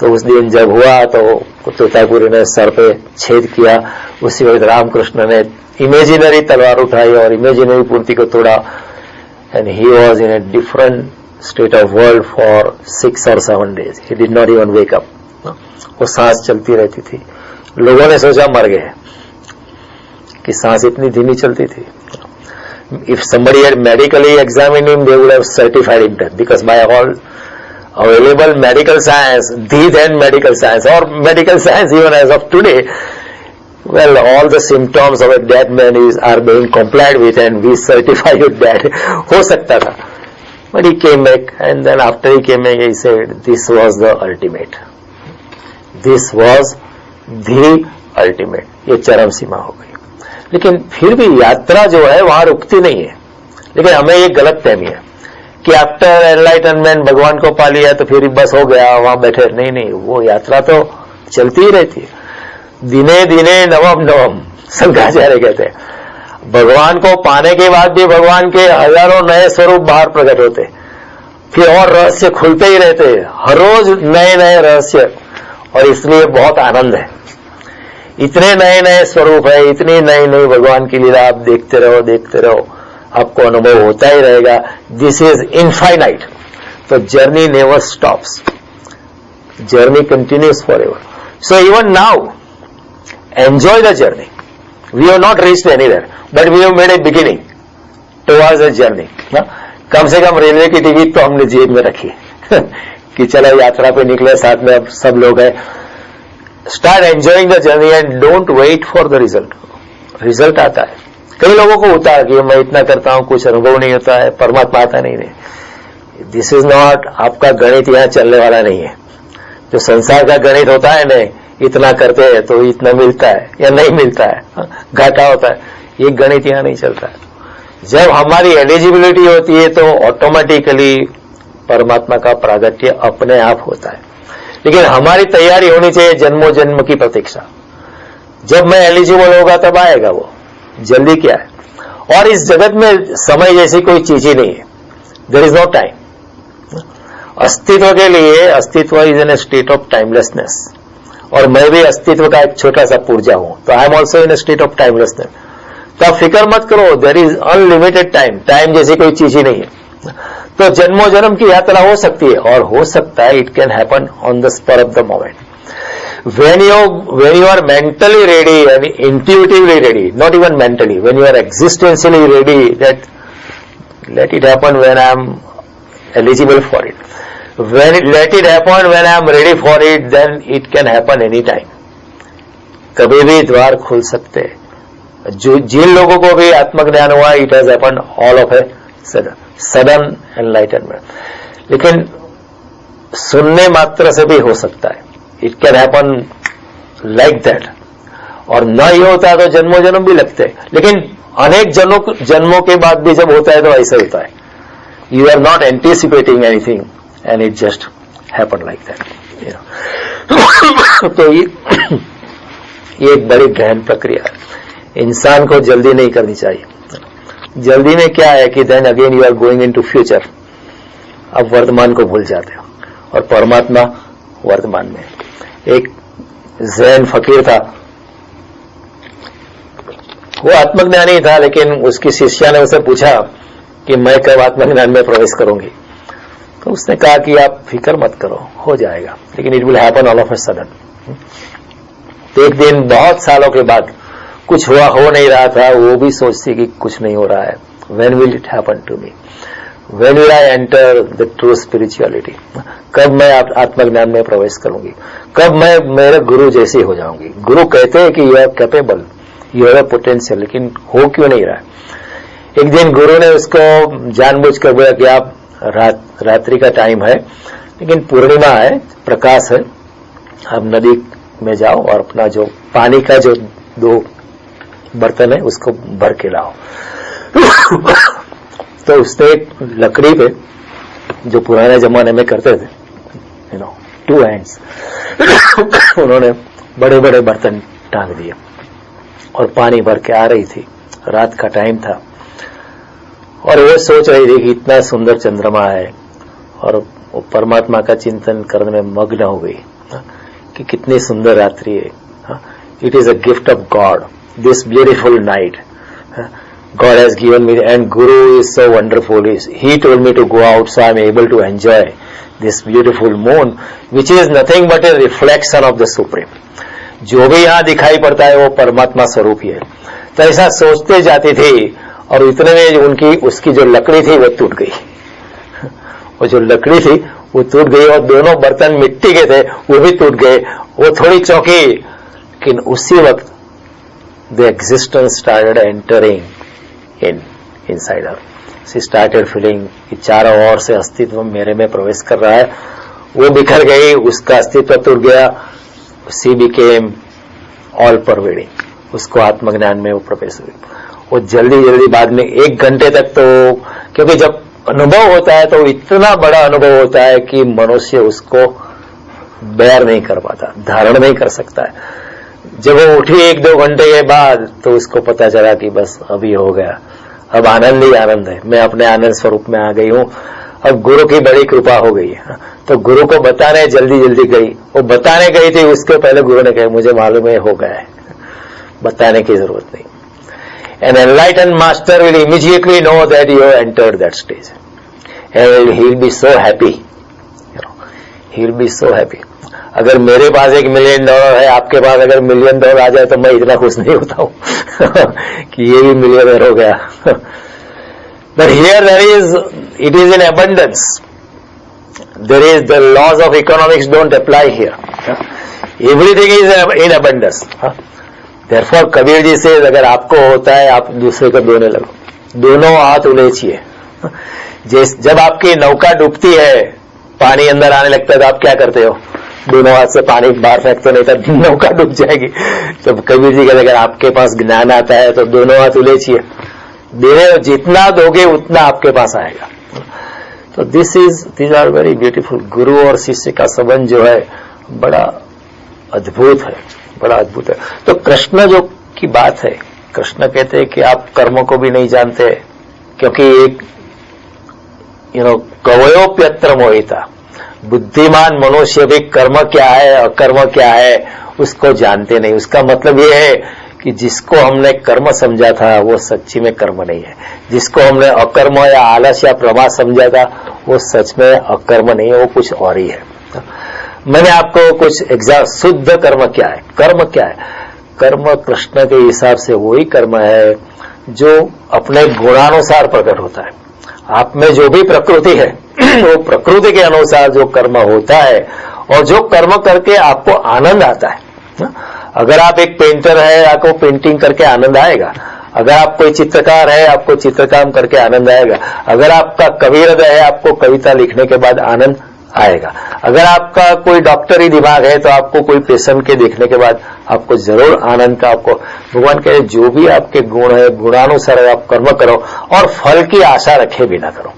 तो उस दिन जब हुआ तो तोतापुरी ने सर पे छेद किया। उसी वक्त रामकृष्ण ने इमेजिनरी तलवार उठाई और इमेजिनरी मूर्ति को तोड़ा। And he was in a different state of world for 6 or 7 days. He did not even wake up. वो सांस चलती रहती थी। लोगों ने सोचा मर गए कि सांस इतनी धीमी चलती थी। If somebody had medically examined him, they would have certified him dead, because by all available medical science, the then medical science, or medical science even as of today, well, all the symptoms of a dead man are being complied with, and we certify you dead. हो सकता था, but he came back, and then after he came back, he said, "This was the ultimate. This was the ultimate." ये चरम सीमा हो गई। लेकिन फिर भी यात्रा जो है वहां रुकती नहीं है। लेकिन हमें ये गलत फहमी है कि आफ्टर एनलाइटनमेंट भगवान को पा लिया तो फिर बस हो गया, वहां बैठे। नहीं, वो यात्रा तो चलती ही रहती है। दिने दिने नवम नवम, शंकराचार्य कहते हैं। भगवान को पाने के बाद भी भगवान के हजारों नए स्वरूप बाहर प्रकट होते, फिर और रहस्य खुलते ही रहते, हर रोज नए नए रहस्य। और इसलिए बहुत आनंद है, इतने नए नए स्वरूप है, इतनी नई नई भगवान की लीला आप देखते रहो, आपको अनुभव होता ही रहेगा। This is infinite. तो journey never stops, journey continues for ever. So even now enjoy the journey. We have not reached anywhere, but we have made a beginning towards the journey. कम से कम रेलवे की ticket तो हमने जेब में रखी कि चलो यात्रा पे निकले, साथ में अब सब लोग हैं। Start enjoying the journey and don't wait for the result. Result आता है, कई लोगों को होता है कि मैं इतना करता हूं, कुछ अनुभव नहीं होता है, परमात्मा आता नहीं। दिस इज नॉट, आपका गणित यहां चलने वाला नहीं है। जो संसार का गणित होता है ना, इतना करते हैं तो इतना मिलता है या नहीं मिलता है, घाटा होता है, ये गणित यहां नहीं चलता है। जब हमारी एलिजिबिलिटी होती है तो ऑटोमेटिकली परमात्मा का प्रागट्य अपने आप होता है। लेकिन हमारी तैयारी होनी चाहिए, जन्मों जन्म की प्रतीक्षा। जब मैं एलिजिबल होगा तब आएगा वो, जल्दी क्या है। और इस जगत में समय जैसी कोई चीज ही नहीं है, देयर इज नो टाइम। अस्तित्व के लिए, अस्तित्व is in a state of timelessness, और मैं भी अस्तित्व का एक छोटा सा पुर्जा हूं, तो I am also in a state of timelessness. तो आप फिक्र मत करो, there is unlimited time, time जैसी कोई चीज ही नहीं है। तो जन्मों जन्म की यात्रा हो सकती है, और हो सकता है it can happen on the spur of the moment, when you are mentally ready and intuitively ready, not even mentally, when you are existentially ready, that let it happen when I am eligible for it. Let it happen when I am ready for it, then it can happen any time. कभी भी द्वार खुल सकते, जो जिन लोगों को भी आत्मज्ञान हुआ, it has happened all of a sudden enlightenment. लेकिन सुनने मात्र से भी हो सकता है, it can happen like that. और न ही होता तो जन्मों जन्म भी लगते हैं, लेकिन अनेक जन्मों के बाद भी जब होता है तो ऐसा होता है। You are not anticipating anything and it just happen like that. तो ये एक बड़ी गहन प्रक्रिया है, इंसान को जल्दी नहीं करनी चाहिए। जल्दी में क्या है कि then again you are going in to future, अब वर्तमान को भूल जाते हो और परमात्मा वर्तमान में। एक जैन फकीर था, वो आत्मज्ञानी था, लेकिन उसकी शिष्या ने उसे पूछा कि मैं कब आत्मज्ञान में प्रवेश करूंगी। तो उसने कहा कि आप फिक्र मत करो, हो जाएगा, लेकिन it will happen all of a sudden. तो एक दिन बहुत सालों के बाद कुछ हुआ, हो नहीं रहा था, वो भी सोचती कि कुछ नहीं हो रहा है। When will it happen to me, when will I enter the true spirituality, कब मैं आत्मज्ञान में प्रवेश करूंगी, कब मैं मेरे गुरु जैसी हो जाऊंगी। गुरु कहते हैं कि you are capable, you have potential, लेकिन हो क्यों नहीं रहा है। एक दिन गुरु ने उसको जानबूझकर बोला कि आप रात्रि का टाइम है, लेकिन पूर्णिमा है, प्रकाश है, आप नदी में जाओ और अपना जो पानी का जो 2 बर्तन है उसको भर के लाओ। तो उसने एक लकड़ी पे, जो पुराने जमाने में करते थे, 2 हैंड्स, उन्होंने बड़े बड़े बर्तन टांग दिए और पानी भर के आ रही थी। रात का टाइम था और वो सोच रही थी कि इतना सुंदर चंद्रमा है, और वो परमात्मा का चिंतन करने में मग्न हो गई कि कितनी सुंदर रात्रि है। It is a gift of God, this beautiful night God has given me, and Guru is so wonderful. He told me to go out, so I am able to enjoy this beautiful moon, which is nothing but a reflection of the Supreme. जो भी यहाँ दिखाई पड़ता है वो परमात्मा स्वरूप ही है। तो ऐसा सोचते जाती थी, और इतने में उसकी जो लकड़ी थी वो टूट गई। वो जो लकड़ी थी वो टूट गई, और दोनों बर्तन मिट्टी के थे वो भी टूट गए। वो थोड़ी चौंकी, लेकिन उसी वक्त the existence started entering inside her. She started feeling कि चारों ओर से अस्तित्व मेरे में प्रवेश कर रहा है। वो बिखर गई, उसका अस्तित्व टूट गया। She became all pervading, उसको आत्मज्ञान में वो प्रवेश हुई। वो जल्दी जल्दी बाद में 1 घंटे तक, तो क्योंकि जब अनुभव होता है तो इतना बड़ा अनुभव होता है कि मनुष्य उसको बेयर नहीं कर पाता, धारण नहीं कर सकता है। जब वो उठी 1-2 घंटे के बाद, तो उसको पता चला कि बस अभी हो गया, अब आनंद ही आनंद है, मैं अपने आनंद स्वरूप में आ गई हूं। अब गुरु की बड़ी कृपा हो गई है। तो गुरु को बताने जल्दी जल्दी गई, वो बताने गई थी, उसके पहले गुरु ने कहा मुझे मालूम है हो गया है, बताने की जरूरत नहीं। An enlightened master will immediately know that you have entered that stage, and he will be so happy, he will be so happy. अगर मेरे पास $1 मिलियन है, आपके पास अगर $1 मिलियन आ जाए तो मैं इतना खुश नहीं होता हूं कि ये भी मिलियनर हो गया। But here it is in abundance. There is the laws of economics don't apply here. Everything is in abundance. Therefore Kabir ji से अगर आपको होता है, आप दूसरे को देने लगो, दोनों हाथ उलेचिए। जब आपकी नौका डूबती है, पानी अंदर आने लगता है, तो आप क्या करते हो? दोनों हाथ से पानी बाहर फेंकते, नहीं तो नौका डूब जाएगी। तो कबीर जी कहते अगर आपके पास ज्ञान आता है तो दोनों हाथ उलेचिए, जितना दोगे उतना आपके पास आएगा। तो these are very beautiful. गुरु और शिष्य का संबंध जो है बड़ा अद्भुत है, बड़ा अद्भुत है। तो कृष्ण जो की बात है, कृष्ण कहते हैं कि आप कर्मों को भी नहीं जानते, क्योंकि एक कवयोप्यत्र मोहिता, बुद्धिमान मनुष्य भी कर्म क्या है अकर्म क्या है उसको जानते नहीं। उसका मतलब ये है कि जिसको हमने कर्म समझा था वो सच्ची में कर्म नहीं है, जिसको हमने अकर्म या आलस या प्रमाद समझा था वो सच में अकर्म नहीं है, वो कुछ और ही है। मैंने आपको कुछ शुद्ध कर्म क्या है, कर्म क्या है? कर्म कृष्ण के हिसाब से वही कर्म है जो अपने गुणानुसार प्रकट होता है। आप में जो भी प्रकृति है वो प्रकृति के अनुसार जो कर्म होता है, और जो कर्म करके आपको आनंद आता है। अगर आप एक पेंटर है, आपको पेंटिंग करके आनंद आएगा। अगर आप कोई चित्रकार है, आपको चित्रकाम करके आनंद आएगा। अगर आपका कवि हृदय है, आपको कविता लिखने के बाद आनंद आएगा। अगर आपका कोई डॉक्टरी दिमाग है, तो आपको कोई पेशेंट के देखने के बाद आपको जरूर आनंद का आपको भगवान कहे जो भी आपके गुण है, गुणानुसार आप कर्म करो और फल की आशा रखे बिना करो।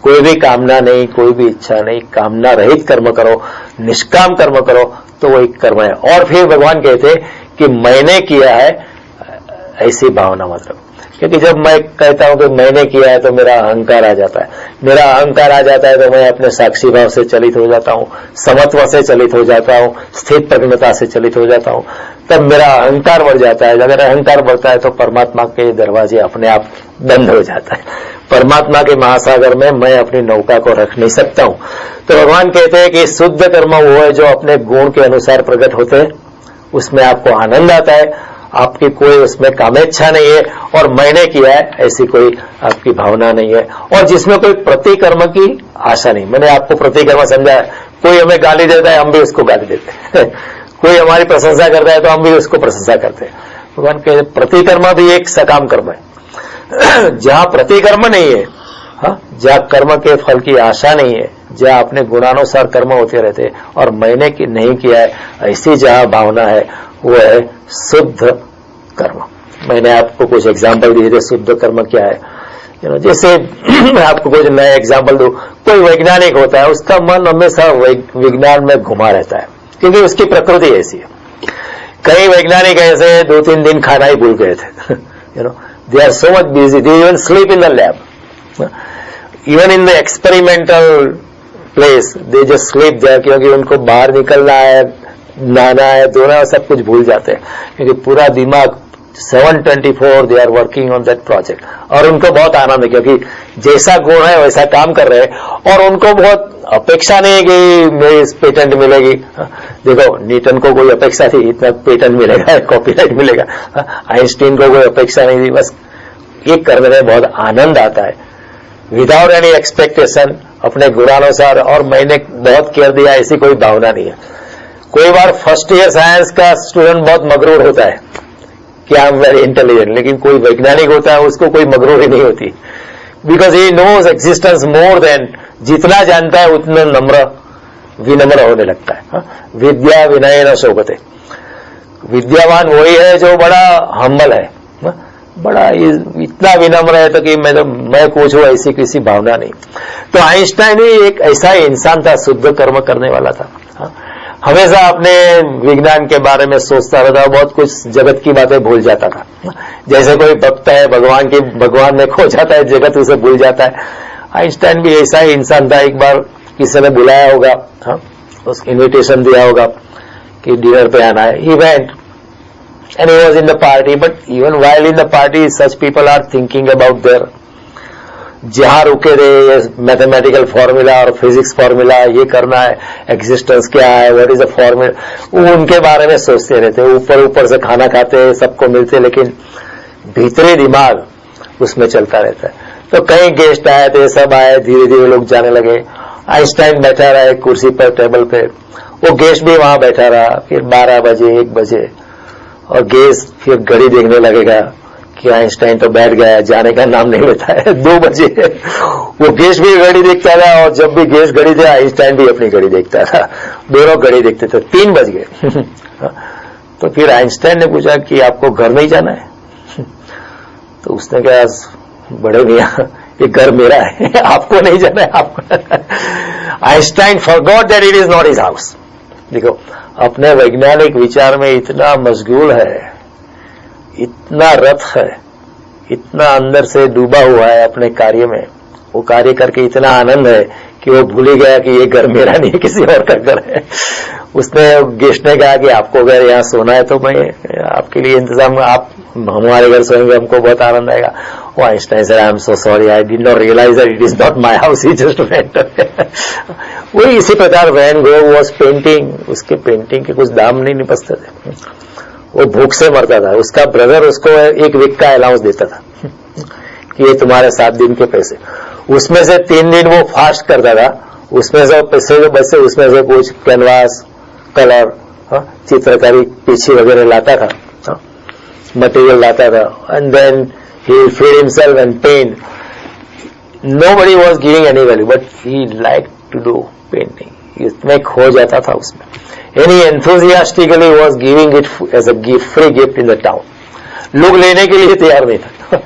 कोई भी कामना नहीं, कोई भी इच्छा नहीं, कामना रहित कर्म करो, निष्काम कर्म करो, तो वो एक कर्म है। और फिर भगवान कहते कि मैंने किया है ऐसी भावना मत रखो। क्योंकि जब मैं कहता हूं कि मैंने किया है तो मेरा अहंकार आ जाता है। मेरा अहंकार आ जाता है तो मैं अपने साक्षी भाव से चलित हो जाता हूं, समत्व से चलित हो जाता हूं, स्थित प्रज्ञता से चलित हो जाता हूं। तब मेरा अहंकार बढ़ जाता है। अगर अहंकार बढ़ता है तो परमात्मा के दरवाजे अपने आप बंद हो जाता है। परमात्मा के महासागर में मैं अपनी नौका को रख नहीं सकता हूं। तो भगवान कहते हैं कि शुद्ध कर्म वो है जो अपने गुण के अनुसार प्रकट होते हैं, उसमें आपको आनंद आता है, आपकी कोई उसमें कामेच्छा नहीं है और मैंने किया है ऐसी कोई आपकी भावना नहीं है, और जिसमें कोई प्रतिकर्म की आशा नहीं। मैंने आपको प्रतिकर्म समझा है। कोई हमें गाली देता है, हम भी उसको गाली देते हैं। कोई हमारी प्रशंसा करता है तो हम भी उसको प्रशंसा करते हैं। भगवान के प्रतिकर्म भी एक सकाम कर्म है। जहां प्रतिकर्म नहीं है, जहां कर्म के फल की आशा नहीं है, जहां अपने गुणानुसार कर्म होते रहते हैं और मैंने नहीं किया है, ऐसी जहां भावना है वो है शुद्ध कर्म। मैंने आपको कुछ एग्जाम्पल दिए थे शुद्ध कर्म क्या है। जैसे मैं आपको कुछ नया एग्जाम्पल दूं, कोई वैज्ञानिक होता है, उसका मन हमेशा विज्ञान में घुमा रहता है क्योंकि उसकी प्रकृति ऐसी है। कई वैज्ञानिक ऐसे 2-3 दिन खाना ही भूल गए थे। They are so much busy, they even sleep in the lab, even in the experimental place they just sleep there, क्योंकि उनको बाहर निकलना है, नहाना है, धोना है, सब कुछ भूल जाते हैं क्योंकि पूरा दिमाग 7/24 they are working on that project. और उनको बहुत आनंद है क्योंकि जैसा गुण है वैसा काम कर रहे हैं और उनको बहुत अपेक्षा नहीं है कि मेरी पेटेंट मिलेगी। देखो न्यूटन को कोई अपेक्षा थी इतना पेटेंट मिलेगा, कॉपीराइट मिलेगा। आइंस्टीन को कोई अपेक्षा नहीं थी, बस ये करने में बहुत आनंद आता है विदाउट एनी एक्सपेक्टेशन, अपने गुणानुसार। और मैंने बहुत केयर दिया ऐसी कोई भावना नहीं है। कोई बार फर्स्ट ईयर साइंस का स्टूडेंट बहुत मगरूर होता है कि आई एम वेरी इंटेलिजेंट, लेकिन कोई वैज्ञानिक होता है उसको कोई मगरूरी नहीं होती, because he knows existence more than, जितना जानता है उतना विनम्र होने लगता है। विद्या विनय न शोभते, विद्यावान वही है जो बड़ा हम्बल है, बड़ा इतना विनम्र है तो कि मैं पूछूं ऐसी किसी भावना नहीं। तो आइंस्टाइन भी एक ऐसा इंसान था, शुद्ध कर्म करने वाला था। हमेशा अपने विज्ञान के बारे में सोचता रहता, बहुत कुछ जगत की बातें भूल जाता था। जैसे कोई भक्त है भगवान में खो जाता है, जगत उसे भूल जाता है। आइंस्टाइन भी ऐसा ही इंसान था। एक बार किसी ने बुलाया होगा, उसको इन्विटेशन दिया होगा कि डिनर पे आना है, he went and he was in the party, but even while in the party such people are thinking about their, जहां रुके थे मैथमेटिकल फॉर्मूला और फिजिक्स फॉर्मूला, ये करना है, एग्जिस्टेंस क्या है, व्हाट इज अ फॉर्मूला, वो उनके बारे में सोचते रहते। ऊपर से खाना खाते, सबको मिलते, लेकिन भीतरी दिमाग उसमें चलता रहता है। तो कई गेस्ट आए थे, सब आए, धीरे धीरे लोग जाने लगे। आइंस्टाइन बैठा रहा एक कुर्सी पर, टेबल पे, वो गेस्ट भी वहां बैठा रहा। फिर 12 बजे 1 बजे, और गेस्ट फिर घड़ी देखने लगेगा कि आइंस्टाइन तो बैठ गया, जाने का नाम नहीं लेता है। 2 बजे वो गेस्ट भी घड़ी देखता था, और जब भी गेस्ट घड़ी दे आइंस्टाइन भी अपनी घड़ी देखता था, दोनों घड़ी देखते थे। 3 बज गए। तो फिर आइंस्टाइन ने पूछा कि आपको घर नहीं जाना है? तो उसने कहा बड़े भैया ये घर मेरा है, आपको नहीं जाना है, आपको। Einstein forgot that it is not his house. देखो अपने वैज्ञानिक विचार में इतना मशगूल है, इतना रत है, इतना अंदर से डूबा हुआ है अपने कार्य में, वो कार्य करके इतना आनंद है कि वो भूल ही गया कि ये घर मेरा नहीं है, किसी और का घर है। उसने गेस्ट ने कहा कि आपको अगर यहाँ सोना है तो मैं आपके लिए इंतजाम, आप हमारे घर सोएंगे, हमको बहुत आनंद आएगा। वो आइंस्टाइन से I am so sorry, I did not realise that it is not my house, he just went. वही इसी प्रकार वैन गो वाज पेंटिंग, उसके पेंटिंग के कुछ दाम नहीं निपसते थे, वो भूख से मरता था। उसका ब्रदर उसको 1 वीक का अलाउंस देता था कि ये तुम्हारे 7 दिन के पैसे, उसमें से 3 दिन वो फास्ट करता था, उसमें से पैसे जो बचे उसमें से कुछ कैनवास, कलर चित्रकारी पीछे वगैरह लाता था, मटेरियल लाता था, and then he will feed himself and paint. Nobody was giving any value, but he liked to do painting. इतने खो जाता था उसमें. And he enthusiastically was giving it as a gift, free gift in the town. लोग लेने के लिए तैयार नहीं था,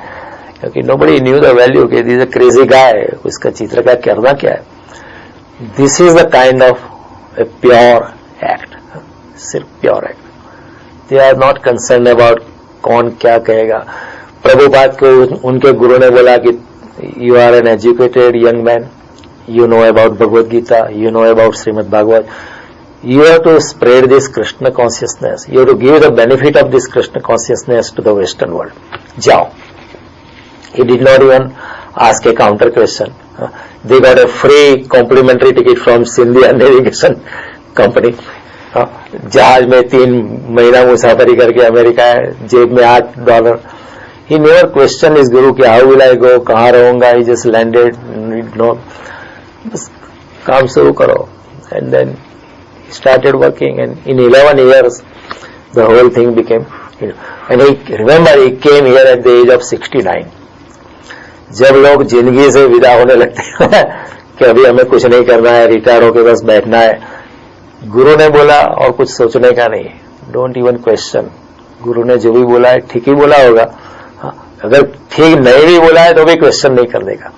क्योंकि nobody knew the value कि this is a crazy guy, उसका चित्र का करना क्या है. This is the kind of a pure act, सिर्फ pure act. They are not concerned about कौन क्या कहेगा. प्रभुपाद को उनके गुरु ने बोला कि you are an educated young man, you know about Bhagavad Gita, you know about Srimad Bhagavad, you have to spread this Krishna consciousness, you have to give the benefit of this Krishna consciousness to the Western world. Jao. He did not even ask a counter question. They got a free complimentary ticket from Scindia Navigation Company. जहाज में 3 महीना मुसाफरी करके America है, जेब में $8. He never questioned his guru कि how will I go, कहाँ रहूंगा. He just landed, no, बस काम शुरू करो. And then he started working, and in 11 years the whole thing became, and he remember he came here at the age of 69. जब लोग जिंदगी से विदा होने लगते हैं कि अभी हमें कुछ नहीं करना है, रिटायर होकर बस बैठना है, गुरु ने बोला और कुछ सोचने का नहीं. Don't even question. गुरु ने जो भी बोला है ठीक ही बोला होगा, अगर ठीक नहीं भी बोला है तो भी क्वेश्चन नहीं करने का.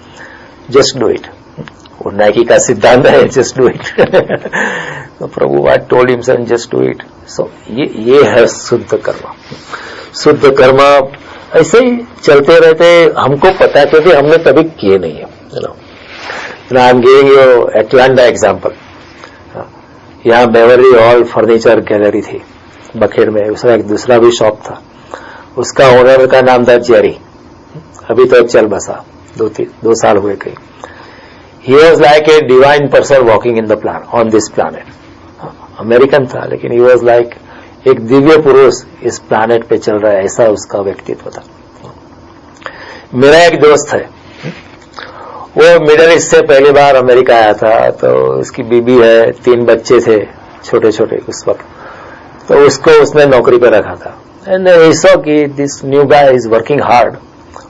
Just do it. वो नाइकी का सिद्धांत है, जस्ट डू इट. तो प्रभु I told himself just do it. So ये है शुद्ध कर्म. शुद्ध कर्म ऐसे ही चलते रहते, हमको पता है क्योंकि हमने कभी किए नहीं है. I am giving you Atlanta example. यहाँ बेवरली हॉल फर्नीचर गैलरी थी बखेड़ में, उसका एक दूसरा भी शॉप था. उसका ओनर का नाम था जेरी. अभी तो चल बसा, 2 साल हुए कहीं. He was like a divine person walking in the plan on this planet. American था लेकिन ही वॉज लाइक एक दिव्य पुरुष इस प्लानेट पे चल रहा है, ऐसा उसका व्यक्तित्व था. मेरा एक दोस्त है, वो मिडल ईस्ट से पहली बार अमेरिका आया था. तो उसकी बीबी है, 3 बच्चे थे छोटे छोटे उस वक्त. तो उसको उसने नौकरी पर रखा था. एंड ही सॉ कि this new guy is working hard.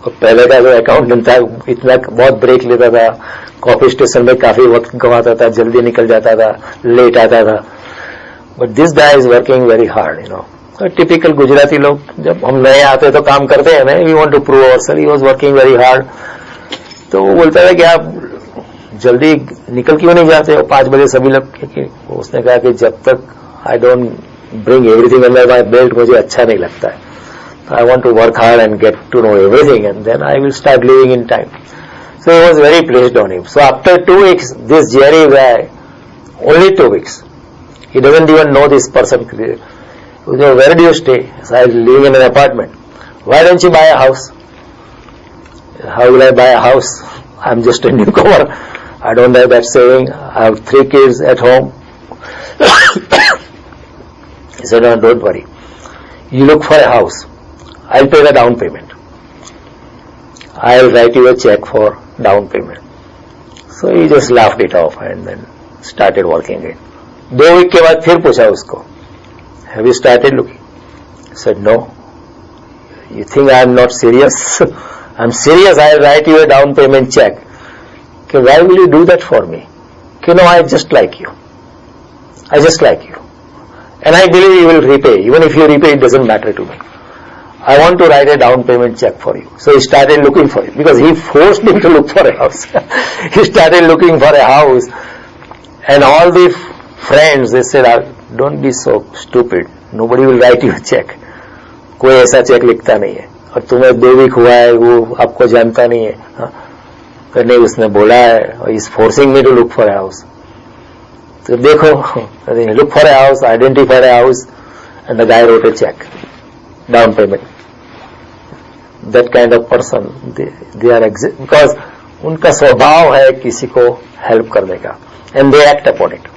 और पहले का जो अकाउंटेंट था इतना बहुत ब्रेक लेता था, कॉफी स्टेशन में काफी वक्त गंवाता था, जल्दी निकल जाता था, लेट आता था. But this guy is working very hard, you know. Typical Gujarati लोग जब हम नए आते तो काम करते हैं ना, we want to prove ourself. He was working very hard. तो वो बोलता था कि आप जल्दी निकल क्यों नहीं जाते हो 5 बजे सभी लोग. क्योंकि उसने कहा कि जब तक I don't bring everything under my belt मुझे अच्छा नहीं लगता है. I want to work hard and get to know everything and then I will start living in time. So he was very placed on him. So after 2 weeks this Jerry guy, only 2 weeks, he doesn't even know this person. Where do you stay? So I live in an apartment. Why don't you buy a house? How will I buy a house? I'm just a newcomer. I don't have that saving. I have 3 kids at home. He said, no, don't worry. You look for a house. I'll pay the down payment. I'll write you a check for down payment. So he just laughed it off and then started working it. 2 week के बाद फिर पूछा उसको, have you started looking? He said, no. You think I am not serious? I'm serious. I'll write you a down payment check. Okay, why will you do that for me? Okay, no, I just like you. I just like you. And I believe you will repay. Even if you repay, it doesn't matter to me. I want to write a down payment check for you. So he started looking for it because he forced me to look for a house. He started looking for a house. And all the friends, they said, don't be so stupid. Nobody will write you a check. कोई ऐसा check लिखता नहीं है. और तुम्हें 2 week हुआ है, वो आपको जानता नहीं है. तो नहीं, उसने बोला है, और is forcing me to look for a house. तो देखो, look for a house, identified a house, and the guy wrote a cheque, down payment. That kind of person they are exist because उनका स्वभाव है किसी को help करने का, एंड दे एक्ट अपॉन इट.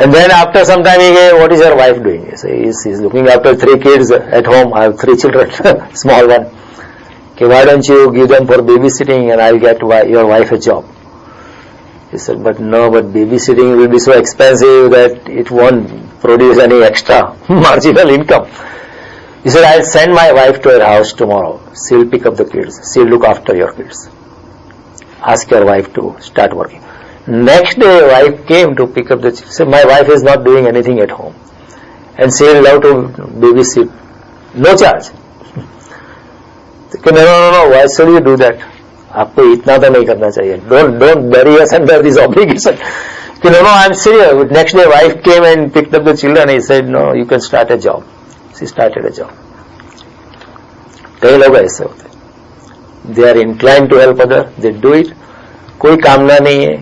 And then after some time he gave, what is your wife doing? So he's looking after 3 kids at home. I have 3 children, small one. Okay, why don't you give them for babysitting and I'll get your wife a job? He said, but babysitting will be so expensive that it won't produce any extra marginal income. He said, I'll send my wife to your house tomorrow. She'll pick up the kids. She'll look after your kids. Ask your wife to start working. Next day, wife came to pick up the kids. Said, my wife is not doing anything at home. And she'll love to babysit. No charge. No, why should you do that? आपको इतना तो नहीं करना चाहिए. Don't bury us under this obligation. No, I'm serious. Next day, wife came and picked up the children. He said, no, you can start a job. She started a job. कई लोग ऐसे होते. They are inclined to help others. They do it. कोई कामना नहीं है,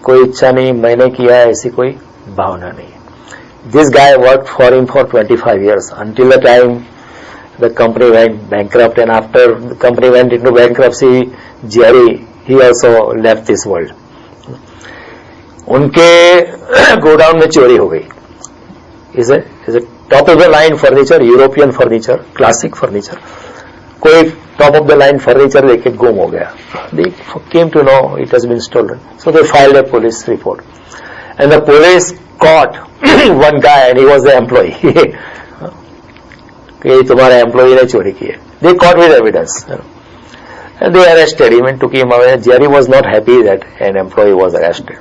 कोई इच्छा नहीं, मैंने किया है ऐसी कोई भावना नहीं है. This guy worked for him for 25 years until the time the company went bankrupt, and after the company went into bankruptcy, Jerry, he also left this world. उनके गोडाउन में चोरी हो गई. Is a top of the line furniture, European furniture, classic furniture. कोई top of the line furniture लेके गुम हो गया. They came to know it has been stolen. So they filed a police report. And the police caught one guy, and he was the employee. कि तुम्हारा employee ने चोरी की है. They caught with evidence. And they arrested him and took him away. Jerry was not happy that an employee was arrested.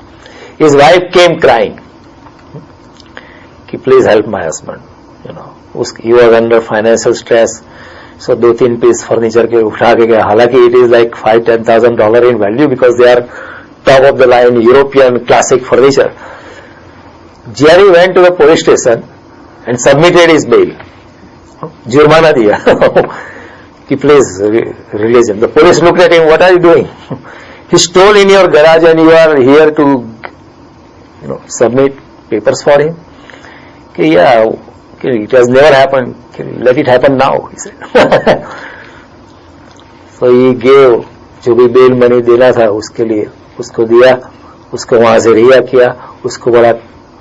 His wife came crying. कि please help my husband. He was under financial stress. So 2-3 piece furniture के उठा के गया. हालांकि it is like $5,000-10,000 in value because they are top of the line European classic furniture. Jerry went to the police station and submitted his bail. जुर्माना दिया कि please release him. The police looked at him. What are you doing? He stole in your garage and you are here to submit papers for him. Yeah, it has never happened. Let it happen now, he said. So he gave जो भी bell money देना था उसके लिए उसको दिया, उसको वहां से रिहा किया. उसको बोला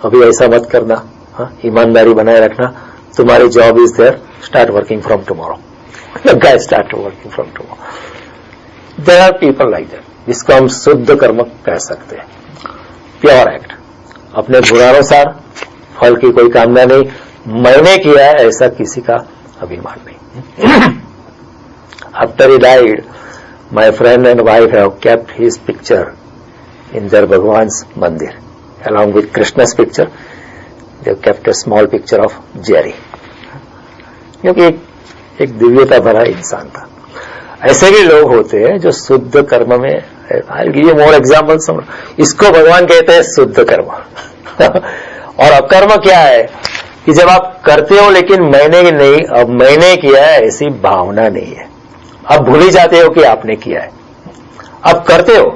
अभी ऐसा मत करना, ईमानदारी बनाए रखना, तुम्हारी job is there, start working from tomorrow. The guy started working from tomorrow. There are people like that. जिसको हम शुद्ध कर्म कह सकते हैं. Pure act. अपने गुणानुसार फल की कोई कामना नहीं. मैंने किया है ऐसा किसी का अभिमान नहीं. After he died, my friend and wife have kept his picture in their Bhagwan's mandir. Along with Krishna's picture, they have kept a small picture of Jerry. क्योंकि एक दिव्यता भरा इंसान था. ऐसे भी लोग होते हैं जो शुद्ध कर्म में. I give you more examples. इसको भगवान कहते हैं शुद्ध कर्म. और अकर्म क्या है कि जब आप करते हो लेकिन मैंने नहीं, अब मैंने किया है ऐसी भावना नहीं है. आप भूल ही जाते हो कि आपने किया है. आप करते हो.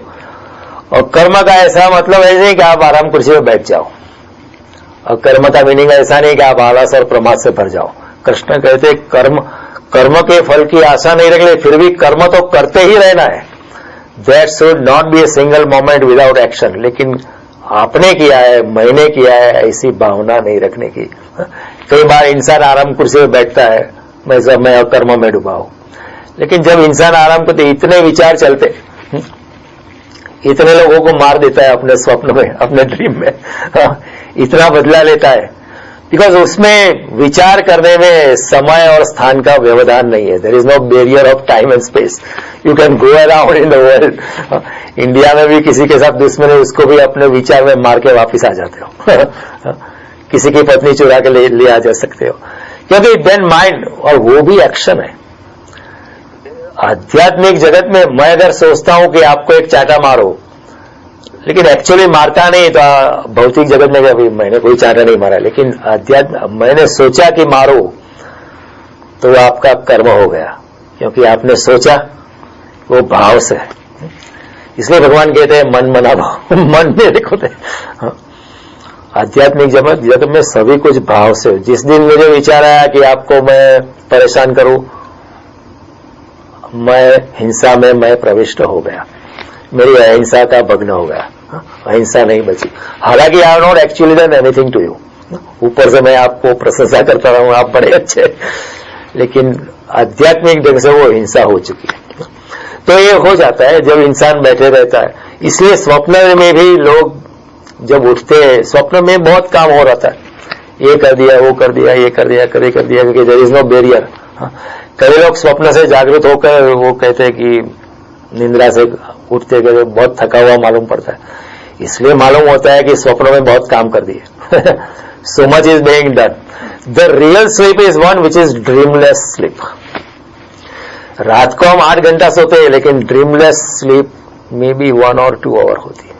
और कर्म का ऐसा मतलब ऐसे नहीं कि आप आराम कुर्सी में बैठ जाओ. और कर्म का मीनिंग ऐसा नहीं कि आप आलस और प्रमाद से भर जाओ. कृष्ण कहते कर्म के फल की आशा नहीं रखले, फिर भी कर्म तो करते ही रहना है. That should not be a single moment without action. लेकिन आपने किया है, मैंने किया है ऐसी भावना नहीं रखने की. कई बार इंसान आराम कुर्सी में बैठता है, मैं कर्म में डूबा हूं. लेकिन जब इंसान आराम करते इतने विचार चलते, इतने लोगों को मार देता है अपने स्वप्न में, अपने ड्रीम में, इतना बदला लेता है. बिकॉज उसमें विचार करने में समय और स्थान का व्यवधान नहीं है. There is no barrier of time and space. You can go around in the world. India में भी किसी के साथ दुश्मनी, उसको भी अपने विचार में मार के वापिस आ जाते हो. किसी की पत्नी चुरा के ले आ जा सकते हो, क्योंकि देन माइंड, और वो भी एक्शन है. आध्यात्मिक जगत में मैं अगर सोचता हूं कि आपको एक चाटा मारो, लेकिन एक्चुअली मारता नहीं, तो भौतिक जगत में अभी मैंने कोई चाटा नहीं मारा, लेकिन अध्यात्म मैंने सोचा कि मारो, तो आपका कर्म हो गया, क्योंकि आपने सोचा, वो भाव से है. इसलिए भगवान कहते हैं मन मना भाव. मन में देखो आध्यात्मिक जगत में सभी कुछ भाव से. जिस दिन मुझे विचार आया कि आपको मैं परेशान करूं, मैं हिंसा में मैं प्रविष्ट हो गया, मेरी अहिंसा का भग्न हो गया. अहिंसा नहीं बची. हालांकि I have not actually done anything to you. ऊपर से मैं आपको प्रशंसा करता रहा हूं, आप बड़े अच्छे, लेकिन आध्यात्मिक ढंग से वो हिंसा हो चुकी है. तो ये हो जाता है जब इंसान बैठे रहता है। इसलिए स्वप्न में भी लोग जब उठते हैं, स्वप्न में बहुत काम हो रहा था, ये कर दिया, वो कर दिया, ये कर दिया, कभी कर दिया, क्योंकि देयर इज नो बैरियर। कई लोग स्वप्न से जागृत होकर वो कहते हैं कि निंद्रा से उठते कहते बहुत थका हुआ मालूम पड़ता है, इसलिए मालूम होता है कि स्वप्न में बहुत काम कर दिए। So much is being done. The real sleep is one which is dreamless sleep. रात को हम 8 घंटा सोते हैं, लेकिन dreamless sleep may be 1 or 2 hour होती है।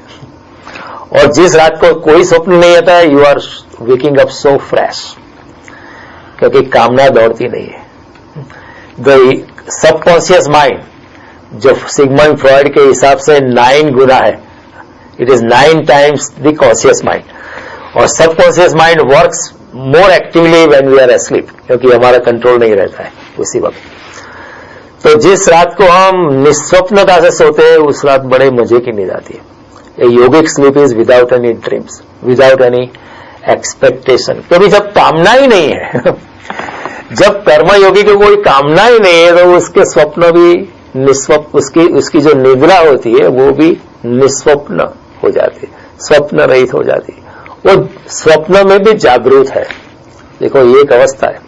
और जिस रात को कोई स्वप्न नहीं आता है, you are waking up so fresh, क्योंकि कामना दौड़ती नहीं है। द सबकॉन्शियस माइंड, जो सिगमंड फ्रॉइड के हिसाब से 9 गुना है, it is 9 times the conscious mind. और subconscious mind works more actively when we are asleep, क्योंकि हमारा कंट्रोल नहीं रहता है उसी वक्त। तो जिस रात को हम निस्वप्नता से सोते हैं, उस रात बड़े मजे की नींद आती है। A yogic sleep is without any dreams, without any expectation, क्योंकि जब कामना ही नहीं है, जब कर्मयोगी की कोई कामना ही नहीं है, तो उसके स्वप्न भी निस्वप्न, उसकी जो निद्रा होती है वो भी निस्वप्न हो जाती है, स्वप्न रहित हो जाती है। वो स्वप्न में भी जागरूक है। देखो, ये एक अवस्था है,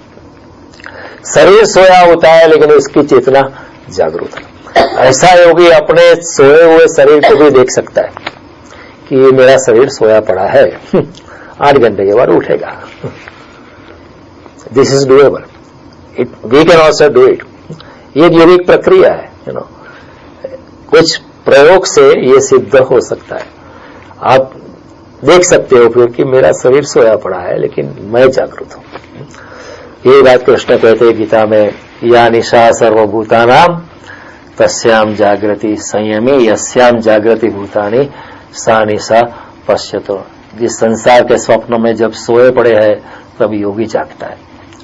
शरीर सोया होता है लेकिन उसकी चेतना जागरूक है। ऐसा योगी अपने सोए हुए शरीर को भी देख सकता है कि ये मेरा शरीर सोया पड़ा है, 8 घंटे के बाद उठेगा। This is doable, we can also do it. ये एक योगिक प्रक्रिया है, कुछ प्रयोग से ये सिद्ध हो सकता है। आप देख सकते हो फिर कि मेरा शरीर सोया पड़ा है लेकिन मैं जागरूक हूं। ये बात कृष्ण कहते हैं गीता में, या निशा सर्वभूतानाम तस्याम जागृति संयमी यस्याम जागृति भूतानि सा निशा पश्यतो। जिस संसार के स्वप्न में जब सोए पड़े हैं तब योगी जागता है।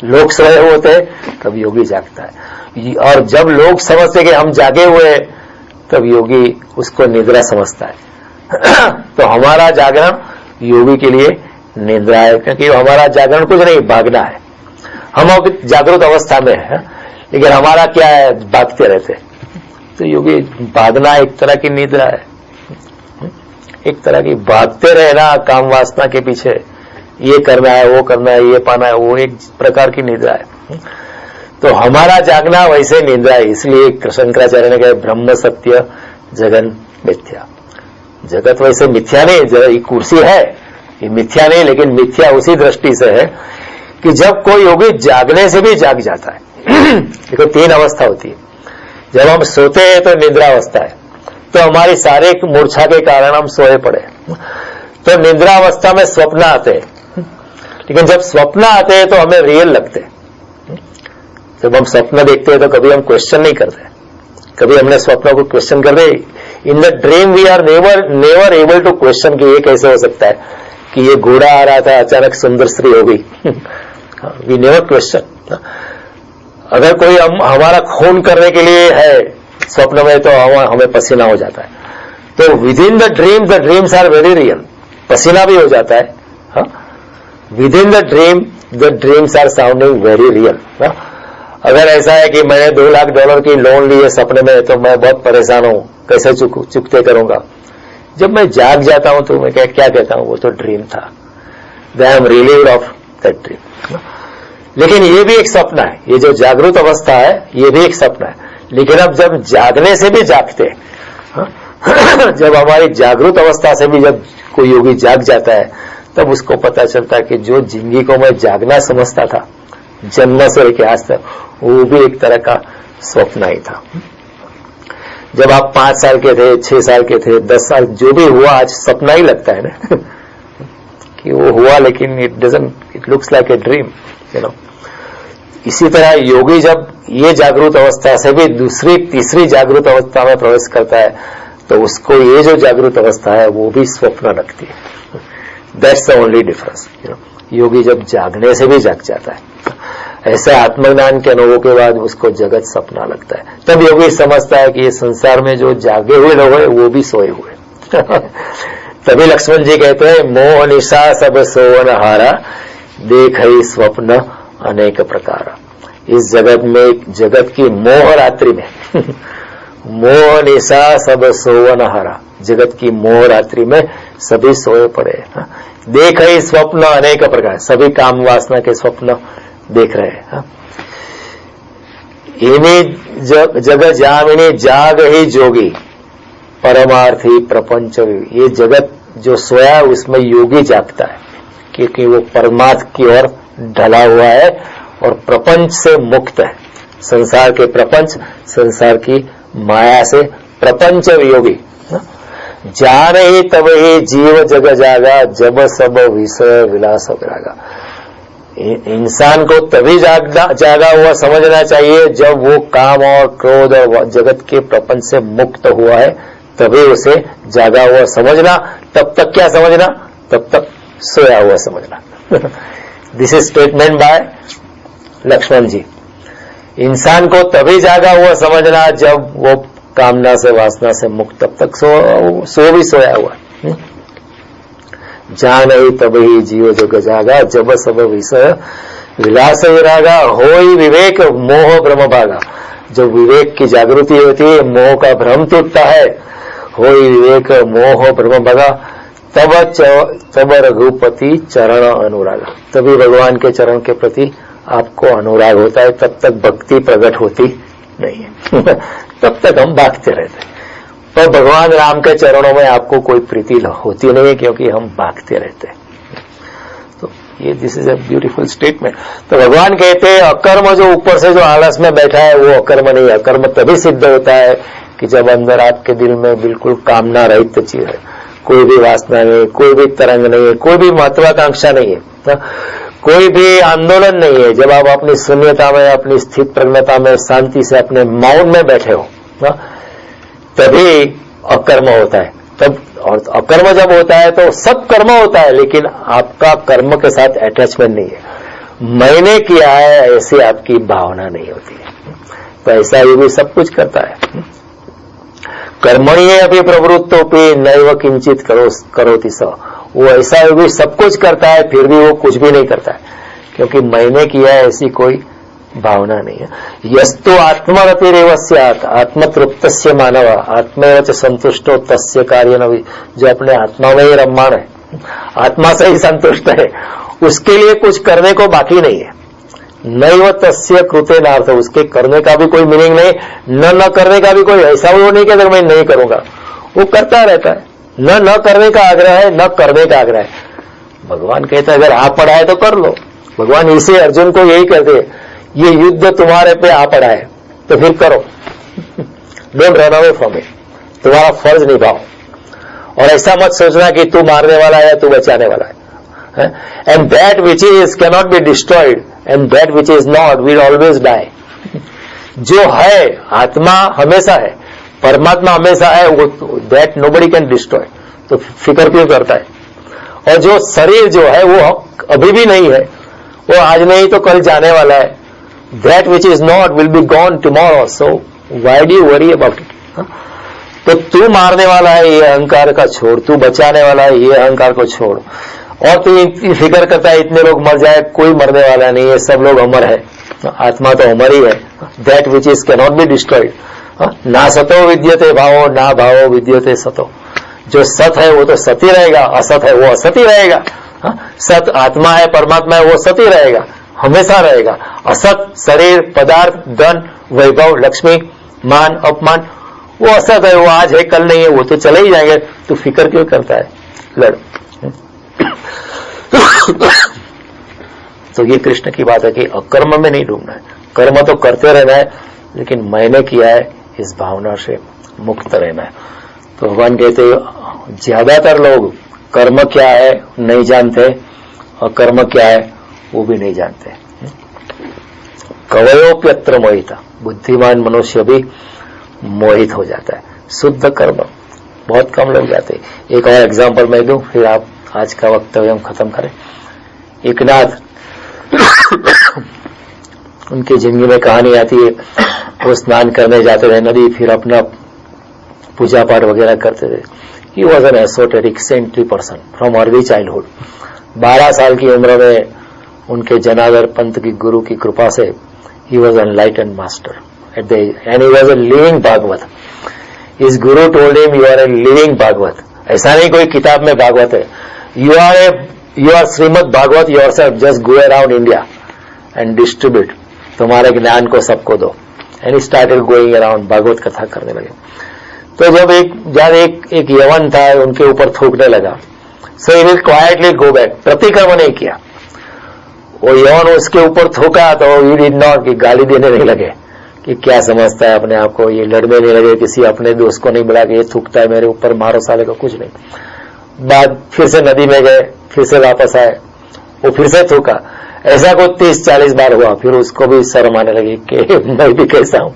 लोग सोए होते हैं तब योगी जागता है, और जब लोग समझते कि हम जागे हुए हैं तब योगी उसको निद्रा समझता है। तो हमारा जागरण योगी के लिए निद्रा है, क्योंकि हमारा जागरण कुछ नहीं, भागना है। हम जागृत अवस्था में है लेकिन हमारा क्या है, भागते रहते। तो योगी भागना एक तरह की निद्रा है, एक तरह की भागते रहना काम वासना के पीछे, ये करना है, वो करना है, ये पाना है, वो एक प्रकार की निद्रा है। तो हमारा जागना वैसे निद्रा है। इसलिए शंकराचार्य ने कहा ब्रह्म सत्य जगन मिथ्या। जगत वैसे मिथ्या नहीं, ये कुर्सी है ये मिथ्या नहीं, लेकिन मिथ्या उसी दृष्टि से है कि जब कोई योगी जागने से भी जाग जाता है। देखो, 3 अवस्था होती है। जब हम सोते हैं तो निद्रा अवस्था है, तो हमारी शारीरिक मूर्छा के कारण हम सोए पड़े, तो निद्रा अवस्था में स्वप्न आते हैं। लेकिन जब स्वप्न आते हैं तो हमें रियल लगते हैं। जब हम स्वप्न देखते हैं तो कभी हम क्वेश्चन नहीं करते, कभी हमने स्वप्न को क्वेश्चन कर दे। In the dream we are never able to question कि ये कैसे हो सकता है कि ये घोड़ा आ रहा था अचानक सुंदर स्त्री हो गई। We never question. अगर कोई हमारा खून करने के लिए है स्वप्न में तो हमें पसीना हो जाता है। तो within the dreams are very real, पसीना भी हो जाता है। Within the dreams are sounding very real. अगर ऐसा है कि मैंने $2 लाख की लोन ली है सपने में, तो मैं बहुत परेशान हूं, कैसे चुकते करूंगा। जब मैं जाग जाता हूं तो मैं क्या कहता हूं, वो तो ड्रीम था, I am relieved of that dream. लेकिन ये भी एक सपना है, ये जो जागृत अवस्था है ये भी एक सपना है। लेकिन अब जब जागने से भी जागते, जब हमारी जागृत अवस्था से भी जब कोई योगी जाग जाता है, तब उसको पता चलता है कि जो जिंदगी को मैं जागना समझता था जन्म से लेकर आज तक, वो भी एक तरह का स्वप्न ही था। जब आप 5 साल के थे, 6 साल के थे, 10 साल, जो भी हुआ आज सपना ही लगता है ना कि वो हुआ, लेकिन it looks like a dream, इसी तरह योगी जब ये जागृत अवस्था से भी दूसरी तीसरी जागृत अवस्था में प्रवेश करता है, तो उसको ये जो जागृत अवस्था है वो भी स्वप्न लगती है। That's the only difference. योगी जब जागने से भी जाग जाता है, ऐसे आत्मज्ञान के अनुभव के बाद उसको जगत सपना लगता है। तब योगी समझता है कि ये संसार में जो जागे हुए लोग हैं वो भी सोए हुए। तभी लक्ष्मण जी कहते हैं, मोह निशा सब सोवन हारा, देख ही स्वप्न अनेक प्रकार। इस जगत में, जगत की मोह रात्रि में मोह निशा सब सोवन हरा, जगत की मोह रात्रि में सभी सोए पड़े। देख ही स्वप्न अनेक प्रकार, सभी काम वासना के स्वप्न देख रहे हैं। इन्हीं जगत जामिनी जाग ही जोगी, परमार्थी प्रपंच। ये जगत जो सोया उसमें योगी जागता है, क्योंकि वो परमात्मा की ओर ढला हुआ है और प्रपंच से मुक्त है। संसार के प्रपंच, संसार की माया से प्रपंच योगी। जान ही तब ही जीव जग जागा, जब सब विषय विलास विरागा। इंसान को तभी जागा हुआ समझना चाहिए जब वो काम और क्रोध और जगत के प्रपंच से मुक्त हुआ है, तभी उसे जागा हुआ समझना। तब तक क्या समझना? तब तक सोया हुआ समझना। This is statement by Lakshman ji. इंसान को तभी जागा हुआ समझना जब वो कामना से वासना से मुक्त, तब तक सो भी सोया हुआ। जान ही तब ही जीव जग जागा, जब सब विषय विलास विरागा। होई विवेक मोह भ्रम भागा, जब विवेक की जागृति होती है मोह का भ्रम टूटता है। होई विवेक मोह भ्रम भागा, तब रघुपति चरण अनुरागा। तभी भगवान के चरण के प्रति आपको अनुराग होता है, तब तक भक्ति प्रकट होती नहीं है। तब तक हम भागते रहते हैं। तो भगवान राम के चरणों में आपको कोई प्रीति होती नहीं है, क्योंकि हम भागते रहते हैं। तो ये this is a beautiful statement. तो भगवान कहते हैं अकर्म जो ऊपर से जो आलस में बैठा है वो अकर्म नहीं है। अकर्म तभी सिद्ध होता है कि जब अंदर आपके दिल में बिल्कुल कामना रहित चीज है, कोई भी वासना नहीं, कोई भी तरंग नहीं है, कोई भी महत्वाकांक्षा नहीं है, कोई भी आंदोलन नहीं है। जब आप अपनी शून्यता में, अपनी स्थित प्रज्ञता में शांति से अपने मौन में बैठे हो, तभी अकर्म होता है। तब और अकर्म जब होता है तो सब कर्म होता है, लेकिन आपका कर्म के साथ अटैचमेंट नहीं है। मैंने किया है ऐसी आपकी भावना नहीं होती है। तो ऐसा ये भी सब कुछ करता है। कर्मणि अपि प्रवृत्तोपि नैव किंचित करोति स। वो ऐसा भी सब कुछ करता है, फिर भी वो कुछ भी नहीं करता है, क्योंकि मैंने किया है ऐसी कोई भावना नहीं है। यस्तु आत्मरतिरेव स्यात् आत्मतृप्तस्य मानव आत्मेव च संतुष्टो तस्य कार्य न। जो अपने आत्मा में ही रममाण है, आत्मा से ही संतुष्ट है, उसके लिए कुछ करने को बाकी नहीं है। नैव तस्य कृते नार्थ, उसके करने का भी कोई मीनिंग नहीं, न करने का भी कोई ऐसा वो नहीं कहता मैं नहीं करूंगा, वो करता रहता है। न करने का आग्रह है, न करने का आग्रह है। भगवान कहता है अगर आप पड़ा है तो कर लो। भगवान इसे अर्जुन को यही कहते हैं, ये युद्ध तुम्हारे पे आ पड़ा है तो फिर करो। Don't run away from it, तुम्हारा फर्ज निभाओ। और ऐसा मत सोचना कि तू मारने वाला है, तू बचाने वाला है। And that which is cannot be destroyed and that which is not will always die. जो है आत्मा हमेशा है, परमात्मा हमेशा है, वो दैट नोबडी कैन डिस्ट्रॉय। तो फिक्र क्यों करता है? और जो शरीर जो है वो अभी भी नहीं है, वो आज नहीं तो कल जाने वाला है। That which is not will be gone tomorrow, so why do you worry about it? तो तू मारने वाला है ये अहंकार का छोड़, तू बचाने वाला है ये अहंकार को छोड़। और तू फिक्र करता है इतने लोग मर जाए, कोई मरने वाला नहीं है, सब लोग अमर है। आत्मा तो अमर ही है। That which is cannot be destroyed. ना सतो विद्यते भावो, ना भावो विद्यते सतो। जो सत है वो तो सत ही रहेगा, असत है वो असत ही रहेगा। सत आत्मा है, परमात्मा है, वो सत ही रहेगा, हमेशा रहेगा। असत शरीर, पदार्थ, धन, वैभव, लक्ष्मी, मान, अपमान, वो असत है, वो आज है कल नहीं है, वो तो चले ही जाएंगे। तो फिक्र क्यों करता है? लड़। तो ये कृष्ण की बात है कि अकर्म में नहीं डूबना है, कर्म तो करते रहना है, लेकिन मैंने किया है इस भावना से मुक्त रहना है। तो भगवान कहते हैं ज्यादातर लोग कर्म क्या है नहीं जानते और कर्म क्या है वो भी नहीं जानते। कवयोप्यत्र मोहिता, बुद्धिमान मनुष्य भी मोहित हो जाता है। शुद्ध कर्म बहुत कम लोग जाते हैं। एक और एग्जांपल मैं दूं, फिर आप आज का वक्तव्य हम खत्म करें। एक नाथ उनकी जिंदगी में कहानी आती है, वो स्नान करने जाते थे नदी, फिर अपना पूजा पाठ वगैरह करते थे। He was an esoteric sentry person from early childhood. 12 साल की उम्र में उनके जनार्दन पंत की गुरु की कृपा से he was enlightened master at the age, and he was a living Bhagavat. His guru told him, you are a living Bhagavat. ऐसा नहीं कोई किताब में भागवत है. You are Shrimad Bhagavat yourself. Just go around India and distribute. तुम्हारे ज्ञान को सबको दो. And he started going around, Bhagavat कथा करने लगे. तो जब एक यवन था उनके ऊपर थूकने लगा, so he will quietly go back. प्रतिक्रमण नहीं किया. वो यवन उसके ऊपर थूका तो he did not, कि गाली देने नहीं लगे कि क्या समझता है अपने आप को, ये लड़ने नहीं लगे, किसी अपने दोस्त को नहीं बुला के ये थूकता है मेरे ऊपर, मारो साले को, कुछ नहीं. बाद फिर से नदी में गए, फिर से वापस आए, वो फिर से थूका. ऐसा को 30-40 बार हुआ. फिर उसको भी शर्म आने लगी कि मैं भी कैसा हूं.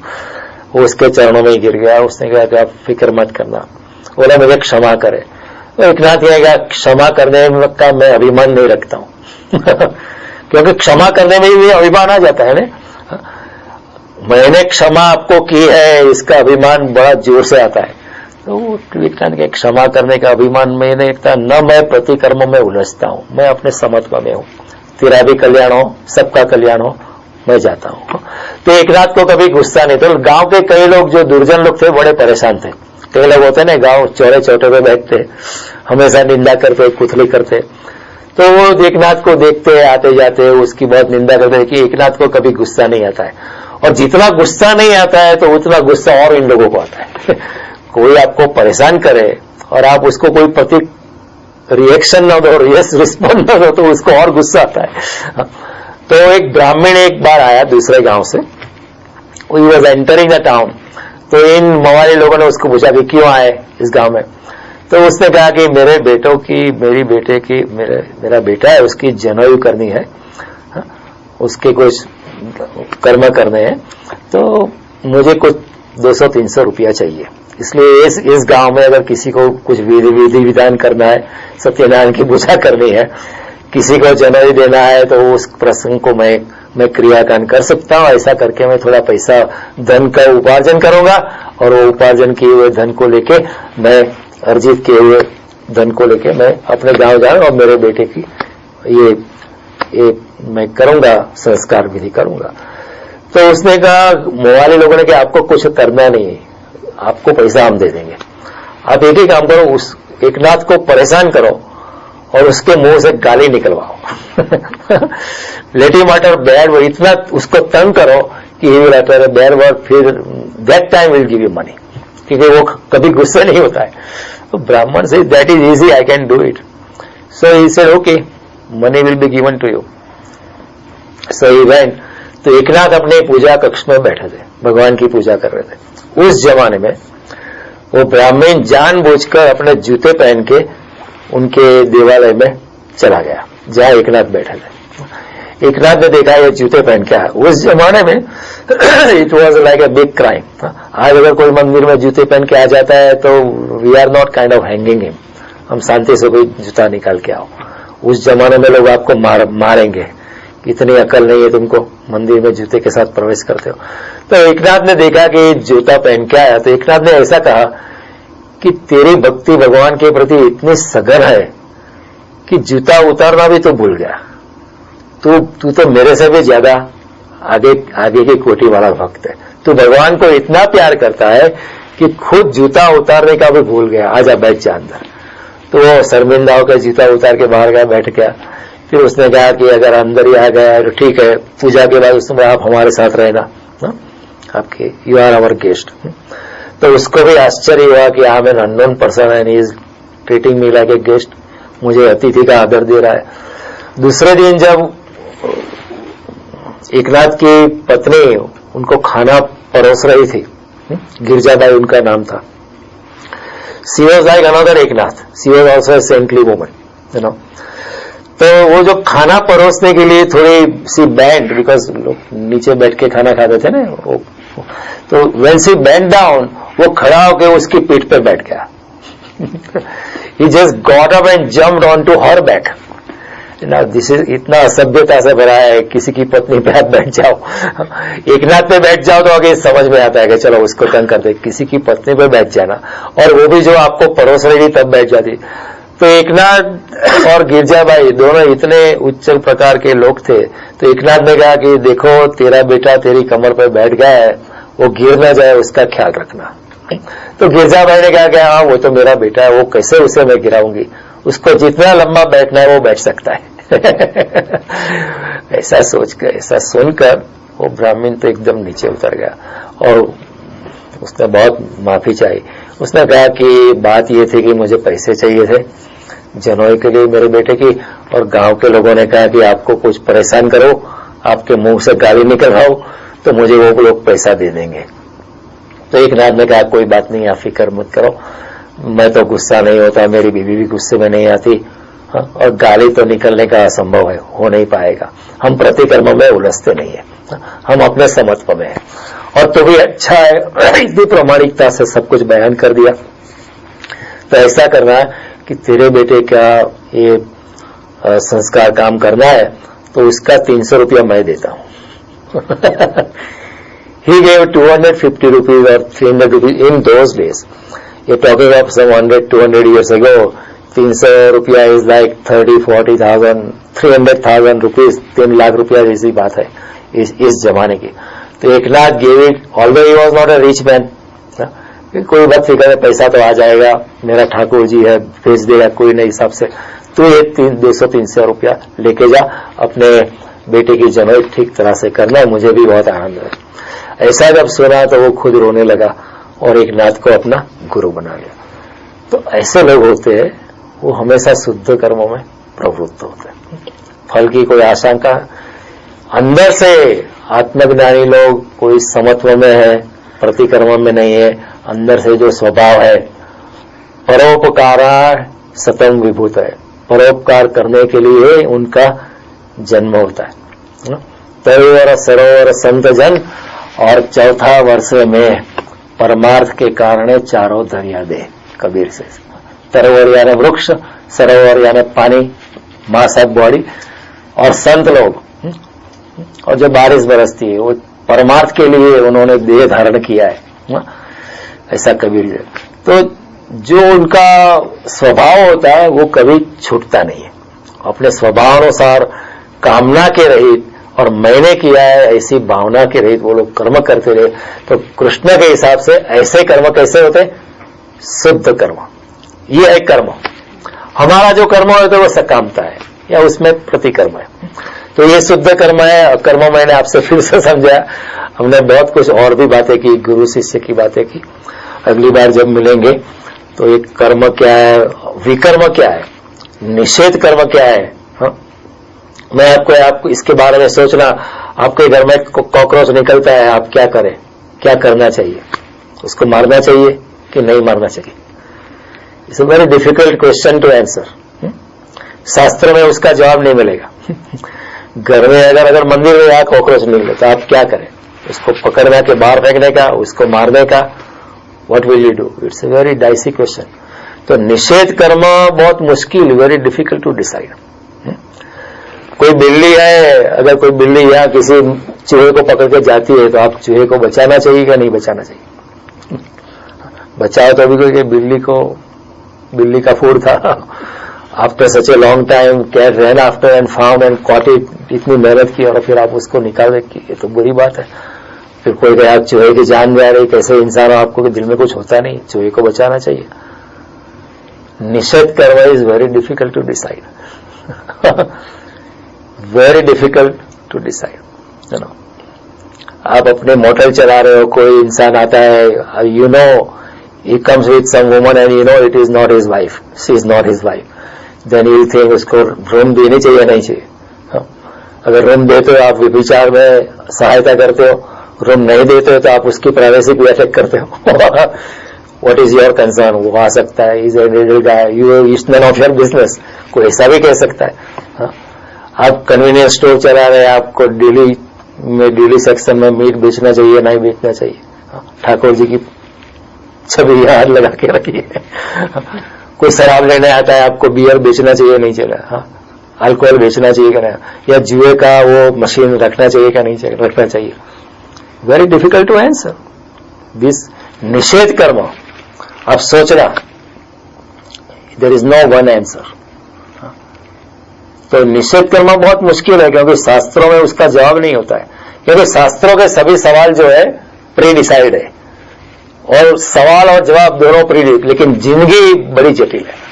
वो उसके चरणों में ही गिर गया. उसने कहा कि आप फिक्र मत करना, बोला मुझे क्षमा करे. तो एकनाथ ने कहा क्षमा करने का मैं अभिमान नहीं रखता हूं क्योंकि क्षमा करने में भी अभिमान आ जाता है ना. मैंने क्षमा आपको की है, इसका अभिमान बड़ा जोर से आता है. तो एकनाथ के क्षमा करने का अभिमान में नहीं रखता. न मैं प्रतिकर्म में उलझता हूं, मैं अपने समत्व में हूं. तेरा भी कल्याण हो, सबका कल्याण हो, मैं जाता हूं. तो एकनाथ को कभी गुस्सा नहीं. तो गांव के कई लोग जो दुर्जन लोग थे बड़े परेशान थे. कई लोग होते ना गांव चौड़े चौटे पे बैठते, हमेशा निंदा करते, कुथली करते. तो वो एकनाथ को देखते आते जाते उसकी बहुत निंदा करते कि एकनाथ को कभी गुस्सा नहीं आता है. और जितना गुस्सा नहीं आता है तो उतना गुस्सा और इन लोगों को आता है. कोई आपको परेशान करे और आप उसको कोई प्रति रिएक्शन न दो, रिस्पॉन्ड न दो, तो उसको और गुस्सा आता है. तो एक ब्राह्मण एक बार आया दूसरे गांव से. He was entering the town. तो इन मवाली लोगों ने उसको पूछा कि क्यों आए इस गांव में. तो उसने कहा कि मेरे बेटों की, मेरी बेटे की, मेरा बेटा है उसकी जनेऊ करनी है, उसके कुछ कर्म करने हैं, तो मुझे कुछ 200-300 रुपया चाहिए. इसलिए इस गांव में अगर किसी को कुछ विधि विधान करना है, सत्यनारायण की पूजा करनी है, किसी को जनेऊ देना है, तो उस प्रसंग को मैं क्रियाकांड कर सकता हूं. ऐसा करके मैं थोड़ा पैसा धन का उपार्जन करूंगा और वो उपार्जन किए हुए धन को लेके, मैं अर्जित किए हुए धन को लेके मैं अपने गांव जाऊं और मेरे बेटे की ये मैं करूंगा, संस्कार विधि करूंगा. तो उसने कहा, मोवाली लोगों ने, कि आपको कुछ करना नहीं है, आपको पैसा हम दे देंगे. आप एक ही काम करो, उस एकनाथ को परेशान करो और उसके मुंह से गाली निकलवाओ. Let him utter bad word. इतना उसको तंग करो कि he will utter a bad word, फिर that time will give you money, क्योंकि वो कभी गुस्सा नहीं होता है. तो ब्राह्मण से that is easy, I can do it. So he said okay, money will be given to you. So he went. तो एकनाथ अपने पूजा कक्ष में बैठे थे, भगवान की पूजा कर रहे थे. उस जमाने में वो ब्राह्मण जानबूझकर अपने जूते पहन के उनके देवालय में चला गया जहां एकनाथ बैठे थे. एकनाथ ने देखा ये जूते पहन के आया. उस जमाने में it was like a big crime. आज अगर कोई मंदिर में जूते पहन के आ जाता है तो we are not kind of hanging him, हम शांति से कोई जूता निकाल के आओ. उस जमाने में लोग आपको मारेंगे, इतनी अकल नहीं है तुमको, मंदिर में जूते के साथ प्रवेश करते हो. तो एकनाथ ने देखा कि जूता पहन के आया. तो एकनाथ ने ऐसा कहा कि तेरी भक्ति भगवान के प्रति इतनी सघन है कि जूता उतारना भी तो भूल गया. तू तो मेरे से भी ज्यादा आगे की कोटि वाला भक्त है. तू भगवान को इतना प्यार करता है कि खुद जूता उतारने का भी भूल गया. आजा बैठ जा अंदर. तो वो शर्मिंदा होकर जूता उतार के बाहर गया, बैठ गया. फिर उसने कहा कि अगर अंदर ही आ गया तो ठीक है, पूजा के बाद उसमें आप हमारे साथ रहना, आपके यू आर आवर गेस्ट. तो उसको भी आश्चर्य हुआ कि I am an unknown person and he is treating me like a guest. मुझे अतिथि का आदर दे रहा है. दूसरे दिन जब एकनाथ की पत्नी उनको खाना परोस रही थी, गिरजाबाई उनका नाम था. She was like another Eknath, she was also a saintly woman, you know. तो वो जो खाना परोसने के लिए थोड़ी सी बैंड, बिकॉज लोग नीचे बैठ के खाना खाते थे ना, तो व्हेन शी बेंट डाउन, वो खड़ा होकर उसकी पीठ पे बैठ गया. He just got up and jumped on to her back. ना दिस इज इतना असभ्यता से भरा है, किसी की पत्नी पे आप बैठ जाओ. एकनाथ पे बैठ जाओ तो आगे समझ में आता है कि चलो उसको तंग करते, किसी की पत्नी पे बैठ जाना, और वो भी जो आपको परोस रही थी तब बैठ जाती. तो एकनाथ और गिरजाबाई दोनों इतने उच्च प्रकार के लोग थे. तो एकनाथ ने कहा कि देखो तेरा बेटा तेरी कमर पर बैठ गया है, वो गिर ना जाए उसका ख्याल रखना. तो गिरजा भाई ने कहा कि हाँ वो तो मेरा बेटा है, वो कैसे उसे मैं गिराऊंगी, उसको जितना लंबा बैठना है वो बैठ सकता है। ऐसा सोचकर, ऐसा सुनकर वो ब्राह्मण तो एकदम नीचे उतर गया और उसने बहुत माफी चाहिए। उसने कहा कि बात ये थी कि मुझे पैसे चाहिए थे जनोई के लिए मेरे बेटे की, और गांव के लोगों ने कहा कि आपको कुछ परेशान करो, आपके मुंह से गाली निकलवाओ तो मुझे वो लोग पैसा दे देंगे। तो एक नाथ ने कहा कोई बात नहीं, आप फिक्र मत करो, मैं तो गुस्सा नहीं होता, मेरी बीवी भी गुस्से में नहीं आती, और गाली तो निकलने का असंभव है, हो नहीं पाएगा, हम प्रतिकर्म में उलझते नहीं है, हम अपने समत्व में है, और तो भी अच्छा है। इतनी प्रामाणिकता से सब कुछ बयान कर दिया। तो ऐसा करना है कि तेरे बेटे का ये संस्कार काम करना है तो उसका 300 रुपया मैं देता हूं। He gave 250 rupees or 300 rupees in those days. You're talking of some 100-200 years ago. 300 रुपया इज लाइक 30-40,000, 300,000 रुपीज, 3 लाख रुपया जैसी बात है इस जमाने की। तो एक lakh gave it, although he was not a rich man, कोई बात फिक्र है, पैसा तो आ जाएगा, मेरा ठाकुर जी है, भेज देगा कोई नहीं हिसाब से, तो ये 200-300 रुपया लेके जा, अपने बेटे की जनोई ठीक तरह से करना, मुझे भी बहुत आनंद है। ऐसा जब सुना तो वो खुद रोने लगा और एक नाथ को अपना गुरु बना लिया। तो ऐसे लोग होते हैं, वो हमेशा शुद्ध कर्मों में प्रवृत्त होते हैं, फल की कोई आशंका। अंदर से आत्मज्ञानी लोग कोई समत्व में है, प्रतिकर्म में नहीं है, अंदर से जो स्वभाव है परोपकारा सतम विभूत है, परोपकार करने के लिए उनका जन्म होता है। तरोवर सरोवर संत जन, और चौथा वर्ष में परमार्थ के कारण चारों दरिया दे, कबीर से। तरोवर यानी वृक्ष, सरोवर यानी पानी, मास ऑफ बॉडी, और संत लोग, और जब बारिश बरसती है वो परमार्थ के लिए उन्होंने देह धारण किया है, ऐसा कबीर जी। तो जो उनका स्वभाव होता है वो कभी छूटता नहीं है, अपने स्वभावानुसार कामना के रहित और मैंने किया है ऐसी भावना के रहित वो लोग कर्म करते रहे। तो कृष्ण के हिसाब से ऐसे कर्म कैसे होते? शुद्ध कर्म। ये है कर्म। हमारा जो कर्म होता है वो सकामता है या उसमें प्रतिकर्म है, तो ये शुद्ध कर्म है। कर्म मैंने आपसे फिर से समझाया, हमने बहुत कुछ और भी बातें की, गुरु शिष्य की बातें की। अगली बार जब मिलेंगे तो ये कर्म क्या है, विकर्म क्या है, निषेध कर्म क्या है, हाँ? मैं आपको इसके बारे में सोचना, आपके घर में कॉकरोच निकलता है, आप क्या करें, क्या करना चाहिए, उसको मारना चाहिए कि नहीं मारना चाहिए? It's a very difficult question to answer. शास्त्र में उसका जवाब नहीं मिलेगा। घर में अगर मंदिर में यहाँ कॉकरोच निकले तो आप क्या करें? उसको पकड़ना के बाहर फेंकने का, उसको मारने का? What will you do? It's a very dicey question. तो निषेध कर्म बहुत मुश्किल, वेरी डिफिकल्ट टू डिसाइड। कोई बिल्ली है, अगर कोई बिल्ली यहाँ किसी चूहे को पकड़ के जाती है तो आप चूहे को बचाना चाहिए या नहीं बचाना चाहिए? बचाओ तो अभी कोई बिल्ली का फूड था। After such a long time cat ran after and found and caught it, इतनी मेहनत की और फिर आप उसको निकाल दे, ये तो बुरी बात है। फिर कोई कहे आप चूहे की जान जा रही, कैसे इंसान हो, आपको दिल में कुछ होता नहीं, चूहे को बचाना चाहिए। निषेध कर्म is very difficult to decide. Very difficult to decide. आप अपने मोटर चला रहे हो, कोई इंसान आता है, you know he comes with some woman and you know it is not his wife, she is not his wife, then you will think उसको रूम देनी चाहिए नहीं चाहिए? अगर रूम देते हो आप व्यभिचार में सहायता करते हो, रूम नहीं देते हो तो आप उसकी प्राइवेसी को अटैक करते हो। What is your concern? वो आ सकता है, is a little guy, you is none of your business, कोई ऐसा भी कह सकता है। आप कन्वीनियंस स्टोर चला रहे हैं, आपको डेली सेक्शन में मीट बेचना चाहिए नहीं बेचना चाहिए? ठाकुर जी की छवि हाथ लगा के रखी है। कोई शराब लेने आता है, आपको बियर बेचना चाहिए नहीं चाहिए? अल्कोहल बेचना चाहिए क्या नहीं? या जुए का वो मशीन रखना चाहिए क्या नहीं चाहिए रखना चाहिए? Very difficult to answer this निषेध कर्म। अब सोचना, there is no one answer. तो निषेध कर्म बहुत मुश्किल है, क्योंकि शास्त्रों में उसका जवाब नहीं होता है, क्योंकि शास्त्रों के सभी सवाल जो है प्री डिसाइड है, और सवाल और जवाब दोनों प्रेरित, लेकिन जिंदगी बड़ी जटिल है।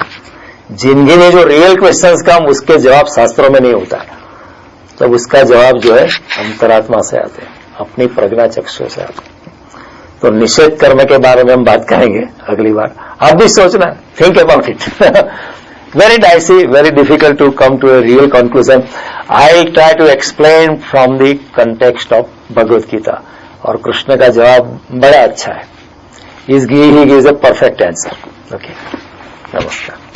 जिंदगी में जो रियल क्वेश्चंस का उसके जवाब शास्त्रों में नहीं होता है, तब उसका जवाब जो है अंतरात्मा से आते हैं, अपनी प्रज्ञा चक्षु से आते हैं। तो निषेध कर्म के बारे में हम बात करेंगे अगली बार। आप भी सोचना, think about it. Very dicey, very difficult to come to a real conclusion. I try to explain from the context of Bhagavad Gita, और कृष्ण का जवाब बड़ा अच्छा है। He gives a perfect answer. Okay, नमस्कार।